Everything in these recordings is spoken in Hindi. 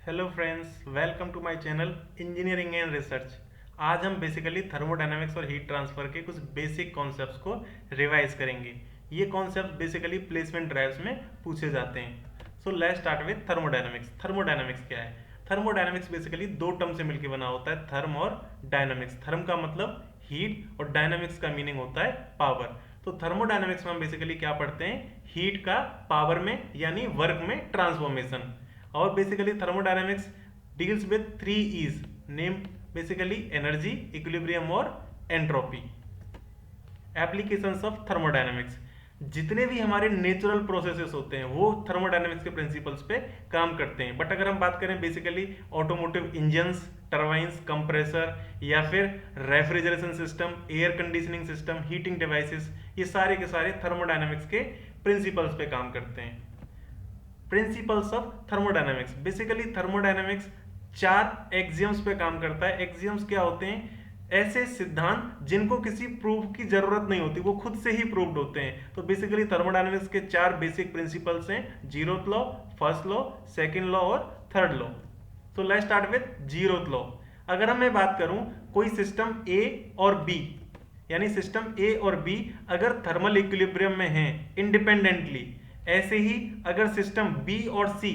Hello friends, welcome to my channel engineering and research. आज हम बेसिकली थर्मोडायनामिक्स और हीट ट्रांसफर के कुछ बेसिक कॉन्सेप्ट्स को रिवाइज करेंगे। ये कॉन्सेप्ट बेसिकली प्लेसमेंट ड्राइव्स में पूछे जाते हैं। So let's start with thermodynamics. Thermodynamics क्या है? थर्मोडायनामिक्स बेसिकली दो टर्म से मिलकर बना होता है, थर्म और डायनामिक्स। थर्म का मतलब हीट और डायनामिक्स का मीनिंग होता है पावर। तो थर्मोडायनामिक्स में हम बेसिकली क्या पढ़ते हैं? हीट का पावर में यानी वर्क में ट्रांसफॉर्मेशन। और basically thermodynamics deals with three Es, name basically energy, equilibrium और एंट्रोपी। एप्लीकेशंस ऑफ थर्मोडायनामिक्स, जितने भी हमारे नेचुरल प्रोसेसेस होते हैं वो थर्मोडायनामिक्स के प्रिंसिपल्स पे काम करते हैं। बट अगर हम बात करें basically automotive engines, turbines, compressor या फिर refrigeration system, air conditioning system, heating devices, ये सारे के सारे थर्मोडायनामिक्स के प्रिंसिपल्स पे काम करते हैं। Principles of thermodynamics, basically thermodynamics चार एक्सियम्स पे काम करता है। एक्सियम्स क्या होते हैं? ऐसे सिद्धांत जिनको किसी प्रूफ की जरूरत नहीं होती, वो खुद से ही प्रूव्ड होते हैं। तो बेसिकली थर्मोडायनामिक्स के चार बेसिक प्रिंसिपल्स हैं: zeroth law, first law, second law और थर्ड लॉ। तो let's start with zeroth law. अगर मैं बात करूं कोई सिस्टम ए और बी, यानी सिस्टम ए और बी अगर थर्मल इक्विलिब्रियम में हैं इंडिपेंडेंटली, ऐसे ही अगर सिस्टम बी और सी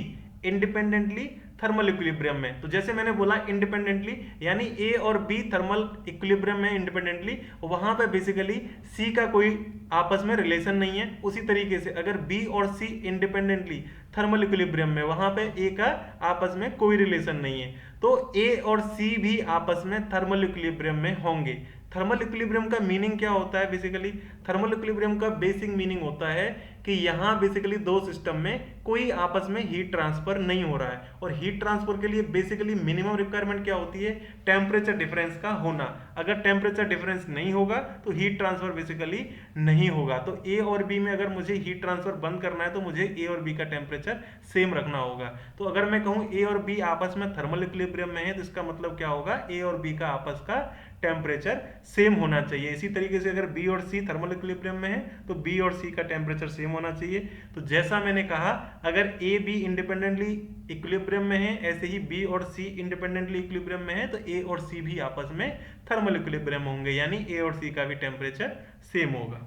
इंडिपेंडेंटली थर्मल इक्विलिब्रियम में, तो जैसे मैंने बोला इंडिपेंडेंटली यानी ए और बी थर्मल इक्विलिब्रियम में इंडिपेंडेंटली, वहां पे बेसिकली सी का कोई आपस में रिलेशन नहीं है। उसी तरीके से अगर बी और सी इंडिपेंडेंटली थर्मल इक्विलिब्रियम में, वहां पे ए का आपस में कोई रिलेशन नहीं है, तो ए और सी भी आपस में थर्मल इक्विलिब्रियम में होंगे। थर्मल इक्विलिब्रियम का मीनिंग क्या होता है? बेसिकली थर्मल इक्विलिब्रियम का बेसिक मीनिंग होता है कि यहां बेसिकली दो सिस्टम में कोई आपस में हीट ट्रांसफर नहीं हो रहा है। और हीट ट्रांसफर के लिए बेसिकली मिनिमम रिक्वायरमेंट क्या होती है? टेम्परेचर डिफरेंस का होना। अगर टेम्परेचर डिफरेंस नहीं होगा तो हीट ट्रांसफर बेसिकली नहीं होगा। तो ए और बी में अगर मुझे हीट ट्रांसफर बंद करना है तो मुझे ए और बी का टेम्परेचर सेम रखना होगा। तो अगर मैं कहूं ए और बी आपस में थर्मल इक्विलिब्रियम में है, तो इसका मतलब क्या होगा? ए और बी का आपस का टेम्परेचर सेम होना चाहिए। इसी तरीके से अगर बी और सी थर्मल इक्विलिब्रियम में है तो बी और सी का टेम्परेचर सेम होना चाहिए। तो जैसा मैंने कहा, अगर ए बी इंडिपेंडेंटली इक्विलिब्रियम में है, ऐसे ही बी और सी इंडिपेंडेंटली इक्विलिब्रियम में है, तो ए और सी भी आपस में थर्मल इक्विलिब्रियम होंगे, यानी ए और सी का भी टेम्परेचर सेम होगा।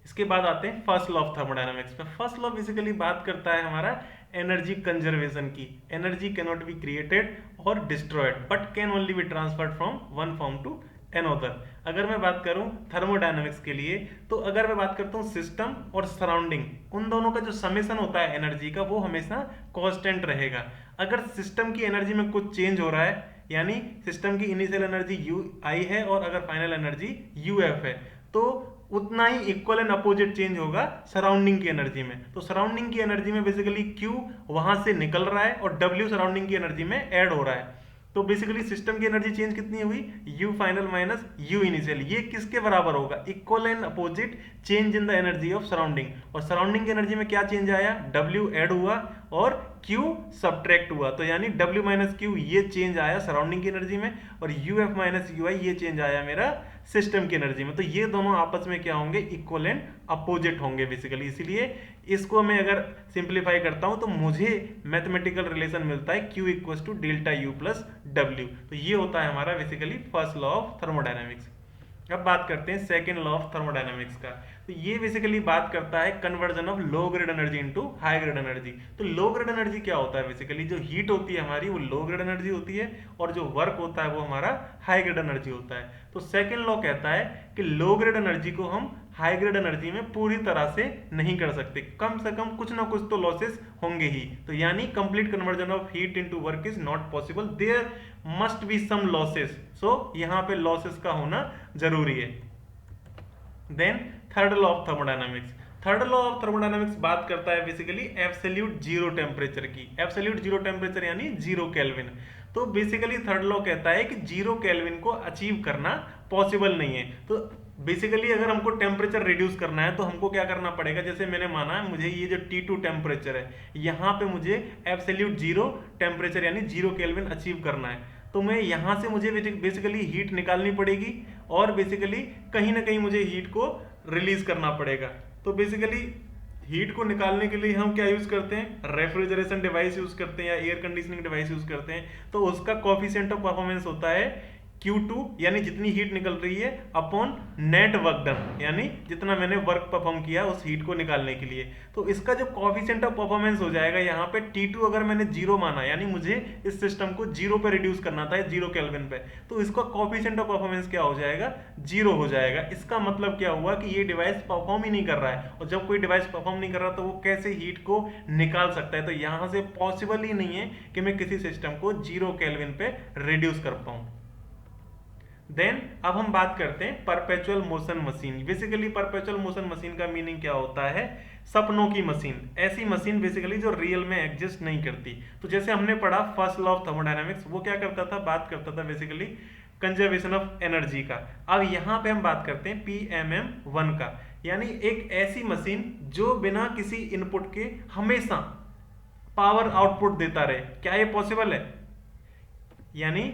इसके बाद आते हैं फर्स्ट लॉ ऑफ थर्मोडायनामिक्स पे। फर्स्ट लॉ बेसिकली बात करता है हमारा एनर्जी कंजर्वेशन की। Energy can not be created और destroyed but can only be transferred from one form to another. अगर मैं बात करूं थर्मोडायनामिक्स के लिए, तो अगर मैं बात करता हूं सिस्टम और सराउंडिंग, उन दोनों का जो समेशन होता है एनर्जी का, वो हमेशा कांस्टेंट रहेगा। अगर सिस्टम की एनर्जी में कुछ चेंज हो रहा है, यानी सिस्टम की इनिशियल एनर्जी यू आई है और अगर फाइनल एनर्जी यू एफ है, तो उतना ही इक्वल एंड अपोजिट चेंज होगा सराउंडिंग की एनर्जी में। तो सराउंडिंग की एनर्जी में बेसिकली Q वहां से निकल रहा है और W सराउंडिंग की एनर्जी में ऐड हो रहा है। तो बेसिकली सिस्टम की एनर्जी चेंज कितनी हुई? U final minus U initial. ये किसके बराबर होगा? Equal and opposite change in the energy of surrounding. और सराउंडिंग की एनर्जी में क्या चेंज आया? W ऐड हुआ और Q सब्ट्रैक्ट हुआ। तो यानी W माइनस Q ये चेंज आया सराउंडिंग की एनर्जी में, और UF माइनस UI ये चेंज आया मेरा सिस्टम की एनर्जी में। तो ये दोनों आपस में क्या होंगे? इक्वल एंड अपोजिट होंगे बेसिकली। इसीलिए इसको मैं अगर सिंप्लीफाई करता हूं तो मुझे मैथमेटिकल रिलेशन मिलता है Q equal to delta U plus W। तो ये होता है हमारा basically first law of thermodynamics. अब बात करते हैं सेकेंड लॉ ऑफ थर्मोडायनामिक्स का। तो ये बेसिकली बात करता है conversion of low grade energy into high grade energy. तो लो ग्रेड एनर्जी क्या होता है? बेसिकली जो हीट होती है हमारी वो लो ग्रेड एनर्जी होती है, और जो वर्क होता है वो हमारा हाई ग्रेड एनर्जी होता है। तो सेकेंड लॉ कहता है कि लो ग्रेड एनर्जी को हम हाई ग्रेड एनर्जी में पूरी तरह से नहीं कर सकते, कम से कम कुछ ना कुछ तो लॉसेस होंगे ही। तो यानी complete conversion of heat into work is not possible, there must be some losses. So यहां पे लॉसेस का होना जरूरी है। Then third law of thermodynamics. Third law of thermodynamics बात करता है बेसिकली एब्सोल्यूट जीरो टेम्परेचर की। एब्सोल्यूट जीरो टेम्परेचर यानी जीरो केल्विन। तो बेसिकली थर्ड लॉ कहता है कि जीरो केल्विन को अचीव करना पॉसिबल नहीं है। तो बेसिकली अगर हमको टेम्परेचर रिड्यूस करना है तो हमको क्या करना पड़ेगा? जैसे मैंने माना मुझे ये जो T2 टेम्परेचर है, यहाँ पे मुझे एब्सोल्यूट जीरो टेम्परेचर यानी जीरो केल्विन अचीव करना है, तो मैं यहाँ से मुझे बेसिकली हीट निकालनी पड़ेगी और बेसिकली कहीं ना कहीं मुझे हीट को रिलीज करना पड़ेगा। तो बेसिकली हीट को निकालने के लिए हम क्या यूज करते हैं, रेफ्रिजरेशन डिवाइस यूज करते हैं या एयर कंडीशनिंग डिवाइस यूज करते हैं, तो उसका कोफिशिएंट ऑफ परफॉर्मेंस होता है Q2, यानी जितनी हीट निकल रही है अपॉन नेट वर्क डन, यानी जितना मैंने वर्क परफॉर्म किया उस हीट को निकालने के लिए। तो इसका जो कोफिशिएंट ऑफ परफॉर्मेंस हो जाएगा यहाँ पे T2 अगर मैंने जीरो माना, यानी मुझे इस सिस्टम को जीरो पे रिड्यूस करना था, जीरो केल्विन पे, तो इसका कोफिशिएंट ऑफ परफॉर्मेंस क्या हो जाएगा, जीरो हो जाएगा। इसका मतलब क्या हुआ कि ये डिवाइस परफॉर्म ही नहीं कर रहा है, और जब कोई डिवाइस परफॉर्म नहीं कर रहा तो वो कैसे हीट को निकाल सकता है। तो यहाँ से पॉसिबल ही नहीं है कि मैं किसी सिस्टम को जीरो केल्विन पे रिड्यूस कर पाऊं। देन अब हम बात करते हैं perpetual motion machine. Basically perpetual motion machine का मीनिंग क्या होता है, सपनों की मशीन, ऐसी मशीन बेसिकली जो रियल में एग्जिस्ट नहीं करती। तो जैसे हमने पढ़ा फर्स्ट लॉ ऑफ थर्मोडायनामिक्स, वो क्या करता था, बात करता था बेसिकली कंजर्वेशन ऑफ एनर्जी का। अब यहाँ पे हम बात करते हैं PMM1 का, यानी एक ऐसी मशीन जो बिना किसी इनपुट के हमेशा पावर आउटपुट देता रहे। क्या ये पॉसिबल है, यानी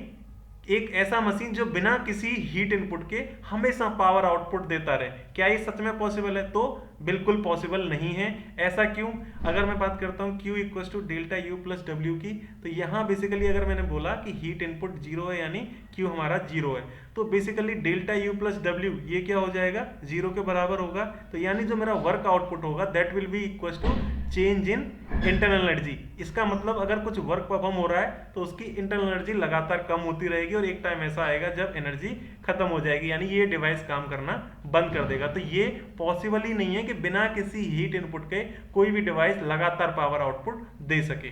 एक ऐसा मशीन जो बिना किसी हीट इनपुट के हमेशा पावर आउटपुट देता रहे, क्या ये सच में पॉसिबल है, तो बिल्कुल पॉसिबल नहीं है। ऐसा क्यों, अगर मैं बात करता हूँ Q equal to delta U plus W की, तो यहाँ बेसिकली अगर मैंने बोला कि हीट इनपुट जीरो है यानी Q हमारा जीरो है, तो basically delta U plus W ये क्या हो जाएगा, जीरो के बराबर होगा। तो यानी जो मेरा वर्क आउटपुट होगा that will be equal to change in internal energy. इसका मतलब अगर कुछ वर्क परफॉर्म हो रहा है तो उसकी इंटरनल एनर्जी लगातार कम होती रहेगी और एक टाइम ऐसा आएगा जब एनर्जी खत्म हो जाएगी, यानी ये डिवाइस काम करना बंद कर देगा। तो ये पॉसिबल ही नहीं है कि बिना किसी हीट इनपुट के कोई भी डिवाइस लगातार पावर आउटपुट दे सके।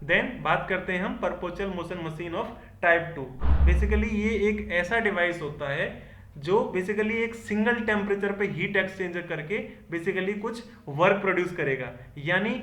देन बात करते हैं हम perpetual motion machine of type 2। Basically ये एक ऐसा डिवाइस होता है जो बेसिकली एक सिंगल टेम्परेचर पे हीट एक्सचेंजर करके बेसिकली कुछ वर्क प्रोड्यूस करेगा, यानी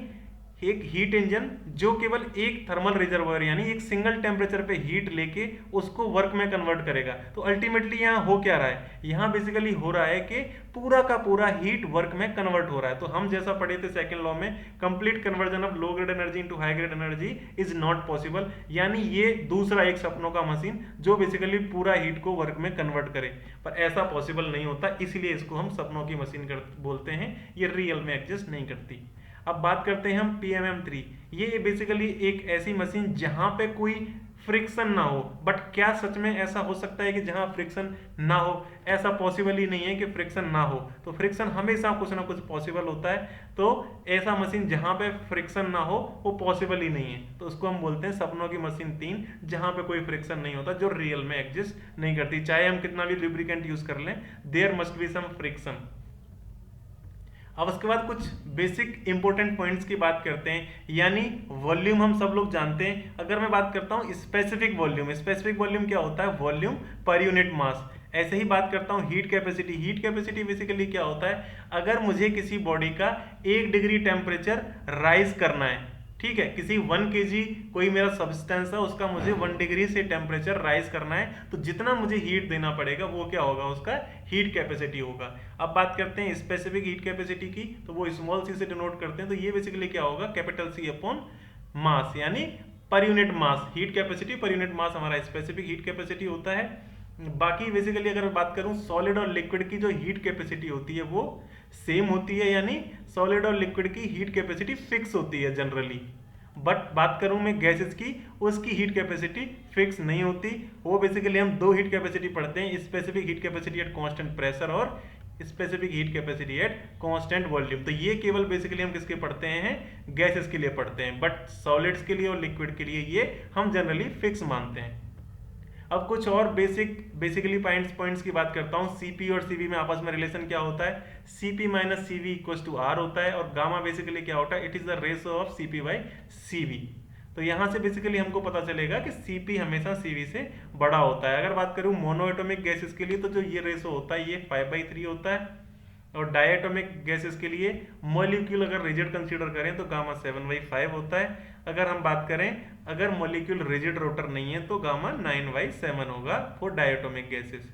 एक हीट इंजन जो केवल एक थर्मल रिजर्वायर यानी एक सिंगल टेम्परेचर पे हीट लेके उसको वर्क में कन्वर्ट करेगा। तो अल्टीमेटली यहाँ हो क्या रहा है, यहाँ बेसिकली हो रहा है कि पूरा का पूरा हीट वर्क में कन्वर्ट हो रहा है। तो हम जैसा पढ़े थे सेकंड लॉ में, complete conversion of low grade energy into high grade energy is not possible, यानी ये दूसरा एक सपनों का मशीन जो बेसिकली पूरा हीट को वर्क में कन्वर्ट करे, पर ऐसा पॉसिबल नहीं होता, इसलिए इसको हम सपनों की मशीन बोलते हैं, ये रियल में एग्जिस्ट नहीं करती। अब बात करते हैं हम PMM3। ये बेसिकली एक ऐसी मशीन जहां पे कोई फ्रिक्शन ना हो, बट क्या सच में ऐसा हो सकता है कि जहां फ्रिक्शन ना हो, ऐसा पॉसिबल ही नहीं है कि फ्रिक्शन ना हो। तो फ्रिक्शन हमेशा कुछ ना कुछ पॉसिबल होता है, तो ऐसा मशीन जहां पे फ्रिक्शन ना हो वो पॉसिबल ही नहीं है, तो उसको हम बोलते हैं सपनों की मशीन 3, जहां पे कोई फ्रिक्शन नहीं होता, जो रियल में एग्जिस्ट नहीं करती। चाहे हम कितना भी लुब्रिकेंट यूज कर लें, there must be some friction. अब उसके बाद कुछ बेसिक इंपॉर्टेंट पॉइंट्स की बात करते हैं, यानी वॉल्यूम हम सब लोग जानते हैं। अगर मैं बात करता हूँ स्पेसिफिक वॉल्यूम, स्पेसिफिक वॉल्यूम क्या होता है, वॉल्यूम पर यूनिट मास। ऐसे ही बात करता हूँ heat capacity. Heat capacity basically क्या होता है, अगर मुझे किसी बॉडी का 1 डिग्री टेम्परेचर राइज करना है, ठीक है, किसी 1 kg कोई मेरा सब्सटेंस है उसका मुझे 1 डिग्री से टेम्परेचर राइज करना है, तो जितना मुझे हीट देना पड़ेगा वो क्या होगा, उसका हीट कैपेसिटी होगा। अब बात करते हैं स्पेसिफिक हीट कैपेसिटी की, तो वो स्मॉल सी से डिनोट करते हैं, तो ये बेसिकली क्या होगा, कैपिटल C अपॉन मास, यानी per unit mass. Heat capacity per unit mass हमारा स्पेसिफिक हीट कैपेसिटी होता है। बाकी बेसिकली अगर मैं बात करूं सॉलिड और लिक्विड की जो हीट कैपेसिटी होती है वो सेम होती है, यानी सॉलिड और लिक्विड की हीट कैपेसिटी फिक्स होती है जनरली। बट बात करूं मैं गैसेस की, उसकी हीट कैपेसिटी फिक्स नहीं होती। वो बेसिकली हम दो हीट कैपेसिटी पढ़ते हैं, specific heat capacity at constant pressure और specific heat capacity at constant volume. तो ये केवल बेसिकली हम किसके पढ़ते हैं, गैसेस के लिए पढ़ते हैं, बट सॉलिड्स के लिए और लिक्विड के लिए ये हम जनरली फिक्स मानते हैं। अब कुछ और बेसिकली पॉइंट्स की बात करता हूँ। Cp और Cv में आपस में रिलेशन क्या होता है, Cp minus Cv equals to R होता है, और गामा बेसिकली क्या होता है, it is the ratio of Cp by Cv। तो यहाँ से बेसिकली हमको पता चलेगा कि Cp हमेशा Cv से बड़ा होता है। अगर बात करूँ मोनोएटॉमिक गैसेस के लिए, तो जो ये रेशो होता है ये 5/3 होता है, और डायटोमिक गैसेस के लिए मॉलिक्यूल अगर रिजिड कंसीडर करें तो गामा 7/5 होता है। अगर हम बात करें अगर मॉलिक्यूल रिजिड रोटर नहीं है तो गामा 9/7 होगा for diatomic gases.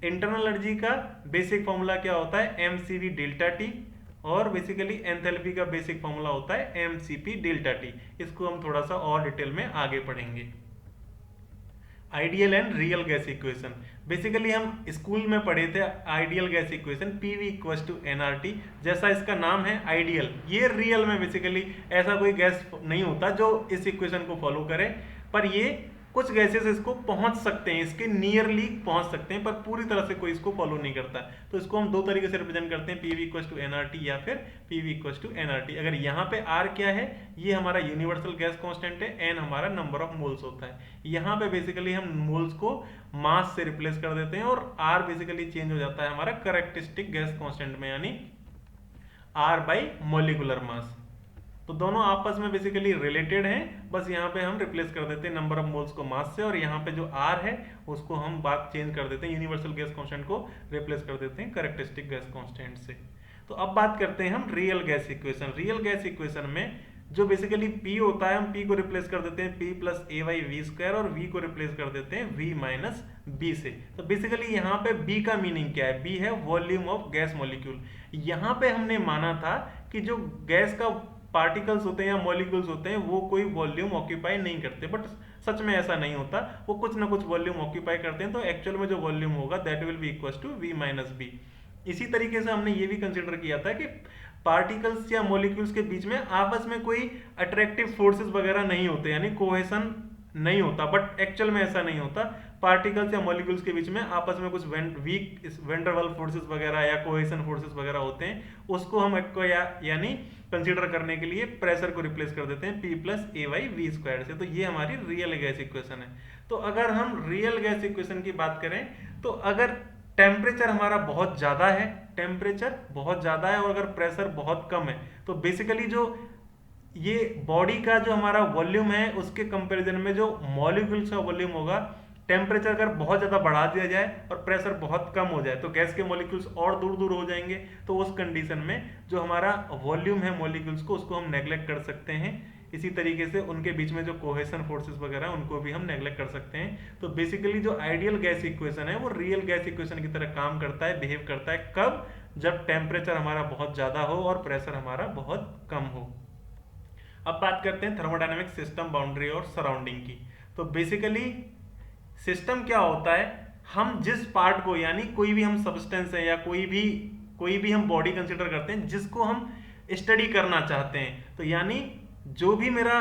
Internal energy का बेसिक फॉर्मूला क्या होता है, mCv डेल्टा टी, और बेसिकली एंथैल्पी का बेसिक फॉर्मूला होता है mCp डेल्टा टी। इसको हम थोड़ा सा और डिटेल में आगे पढ़ेंगे। Ideal and real gas equation. Basically हम स्कूल में पढ़े थे ideal gas equation, PV equals to NRT. जैसा इसका नाम है आइडियल, ये रियल में बेसिकली ऐसा कोई गैस नहीं होता जो इस इक्वेशन को फॉलो करे, पर ये कुछ गैसेस इसको पहुंच सकते हैं, इसके नियरली पहुंच सकते हैं, पर पूरी तरह से कोई इसको फॉलो नहीं करता। तो इसको हम दो तरीके से रिप्रेजेंट करते हैं, पीवी इक्वल्स टू एनआरटी या फिर पीवी इक्वल्स टू एनआरटी। अगर यहाँ पे आर क्या है, ये हमारा यूनिवर्सल गैस कांस्टेंट है, एन हमारा नंबर ऑफ मोल्स होता है। यहाँ पे बेसिकली हम मोल्स को मास से रिप्लेस कर देते हैं और आर बेसिकली चेंज हो जाता है हमारा कैरेक्टरिस्टिक गैस कांस्टेंट में, यानी आर बाई मोलिकुलर मास। तो दोनों आपस में बेसिकली रिलेटेड हैं, बस यहाँ पे हम रिप्लेस कर देते हैं नंबर ऑफ मोल्स को मास से, और यहाँ पे जो आर है उसको हम बात चेंज कर देते हैं, यूनिवर्सल गैस कांस्टेंट को रिप्लेस कर देते हैं कैरेक्टरिस्टिक गैस कांस्टेंट से। तो अब बात करते हैं हम real gas equation. Real gas equation में जो बेसिकली P होता है, हम P को रिप्लेस कर देते हैं P plus a by V square, और V को रिप्लेस कर देते हैं V माइनस बी से। तो बेसिकली यहाँ पे B का मीनिंग क्या है, B है वॉल्यूम ऑफ गैस मॉलिक्यूल। यहाँ पे हमने माना था कि जो गैस का पार्टिकल्स होते हैं या मॉलिक्यूल्स होते हैं वो कोई वॉल्यूम ऑक्यूपाई नहीं करते, बट सच में ऐसा नहीं होता, वो कुछ ना कुछ वॉल्यूम ऑक्यूपाई करते हैं। तो एक्चुअल में जो वॉल्यूम होगा that will be equal to V minus b. इसी तरीके से हमने ये भी कंसिडर किया था कि पार्टिकल्स या मॉलिक्यूल्स के बीच में आपस में कोई अट्रैक्टिव फोर्सेस वगैरह नहीं होते, यानी कोहेशन नहीं होता, बट एक्चुअल में ऐसा नहीं होता। पार्टिकल्स या मॉलिक्यूल्स के बीच में आपस में कुछ वीक वेंडरवाल फोर्सेस वगैरह या कोहेशन फोर्सेस वगैरह होते हैं, उसको हम यानी कंसीडर करने के लिए प्रेशर को रिप्लेस कर देते हैं P plus a by V square से। तो ये हमारी रियल गैस इक्वेशन है। तो अगर हम रियल गैस इक्वेशन की बात करें, तो अगर टेम्परेचर हमारा बहुत ज़्यादा है, टेम्परेचर बहुत ज़्यादा है और अगर प्रेशर बहुत कम है, तो बेसिकली जो ये बॉडी का जो हमारा वॉल्यूम है उसके कंपैरिजन में जो मॉलिक्यूल्स का वॉल्यूम होगा, टेम्परेचर अगर बहुत ज़्यादा बढ़ा दिया जाए और प्रेशर बहुत कम हो जाए तो गैस के मॉलिक्यूल्स और दूर दूर हो जाएंगे। तो उस कंडीशन में जो हमारा वॉल्यूम है मॉलिक्यूल्स को, उसको हम नेग्लेक्ट कर सकते हैं। इसी तरीके से उनके बीच में जो कोहेशन फोर्सेस वगैरह उनको भी हम नेग्लेक्ट कर सकते हैं। तो बेसिकली जो आइडियल गैस इक्वेशन है वो रियल गैस इक्वेशन की तरह काम करता है, बिहेव करता है। कब? जब टेम्परेचर हमारा बहुत ज़्यादा हो और प्रेशर हमारा बहुत कम हो। अब बात करते हैं थर्मोडायनेमिक सिस्टम, बाउंड्री और सराउंडिंग की। तो बेसिकली सिस्टम क्या होता है, हम जिस पार्ट को, यानी कोई भी हम सब्सटेंस है या कोई भी हम बॉडी कंसिडर करते हैं जिसको हम स्टडी करना चाहते हैं, तो यानी जो भी मेरा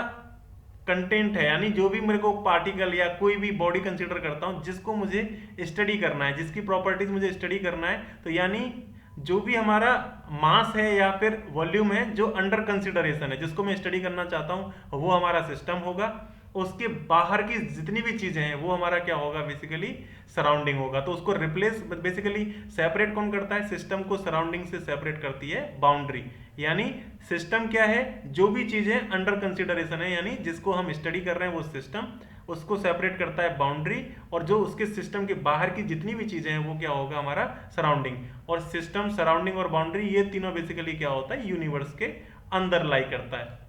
कंटेंट है, यानी जो भी मेरे को पार्टिकल या कोई भी बॉडी कंसिडर करता हूं जिसको मुझे स्टडी करना है, जिसकी प्रॉपर्टीज मुझे स्टडी करना है, तो यानी जो भी हमारा मास है या फिर वॉल्यूम है जो अंडर कंसिडरेशन है, जिसको मैं स्टडी करना चाहता हूं, वो हमारा सिस्टम होगा। उसके बाहर की जितनी भी चीजें हैं वो हमारा क्या होगा, बेसिकली सराउंडिंग होगा। तो उसको रिप्लेस बेसिकली सेपरेट कौन करता है, सिस्टम को सराउंडिंग से सेपरेट करती है बाउंड्री। यानी सिस्टम क्या है, जो भी चीजें अंडर कंसिडरेशन है, यानी जिसको हम स्टडी कर रहे हैं वो सिस्टम, उसको सेपरेट करता है बाउंड्री, और जो उसके सिस्टम के बाहर की जितनी भी चीजें हैं वो क्या होगा, हमारा सराउंडिंग। और सिस्टम, सराउंडिंग और बाउंड्री, ये तीनों बेसिकली क्या होता है, यूनिवर्स के अंदर लाई करता है।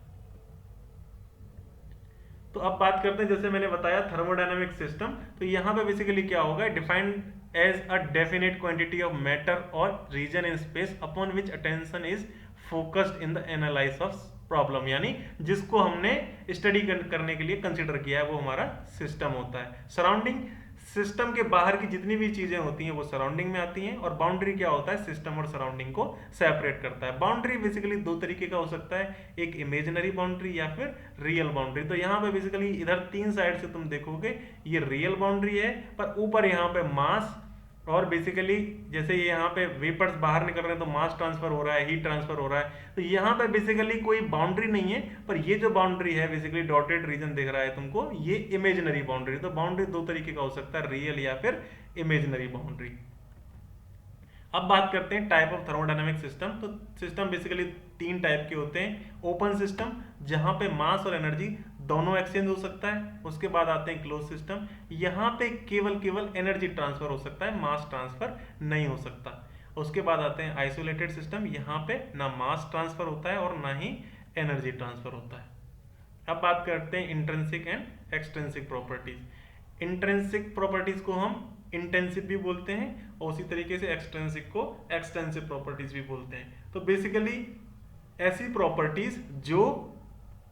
तो अब बात करते हैं, जैसे मैंने बताया थर्मोडायनेमिक सिस्टम, तो यहाँ पे बेसिकली क्या होगा, defined as a definite quantity of matter और region in space upon which attention is focused in the analysis of problem, यानी जिसको हमने स्टडी करने के लिए कंसिडर किया है वो हमारा सिस्टम होता है। सराउंडिंग, सिस्टम के बाहर की जितनी भी चीजें होती हैं वो सराउंडिंग में आती हैं। और बाउंड्री क्या होता है, सिस्टम और सराउंडिंग को सेपरेट करता है। बाउंड्री बेसिकली दो तरीके का हो सकता है, एक इमेजिनरी बाउंड्री या फिर रियल बाउंड्री। तो यहाँ पे बेसिकली इधर तीन साइड से तुम देखोगे ये रियल बाउंड्री है, पर ऊपर यहाँ पे मास, और बेसिकली जैसे यहाँ पे वेपर्स बाहर निकल रहे हैं तो मास ट्रांसफर हो रहा है, हीट ट्रांसफर हो रहा है। तो यहाँ पे बेसिकली कोई बाउंड्री नहीं है, पर ये जो बाउंड्री है बेसिकली डॉटेड रीजन दिख रहा है तुमको, ये इमेजिनरी बाउंड्री। तो बाउंड्री दो तरीके का हो सकता है, रियल या फिर इमेजिनरी बाउंड्री। अब बात करते हैं टाइप ऑफ थर्मोडायनेमिक सिस्टम। तो सिस्टम बेसिकली तीन टाइप के होते हैं। ओपन सिस्टम, जहां पे मास और एनर्जी दोनों एक्सचेंज हो सकता है। उसके बाद आते हैं क्लोज सिस्टम, यहाँ पे केवल एनर्जी ट्रांसफर हो सकता है, मास ट्रांसफर नहीं हो सकता। उसके बाद आते हैं आइसोलेटेड सिस्टम, यहाँ पे ना मास ट्रांसफर होता है और ना ही एनर्जी ट्रांसफर होता है। अब बात करते हैं intrinsic and extrinsic properties. Intrinsic properties को हम इंटेंसिव भी बोलते हैं, और उसी तरीके से एक्सट्रिंसिक को एक्सटेंसिव प्रॉपर्टीज भी बोलते हैं। तो बेसिकली ऐसी प्रॉपर्टीज जो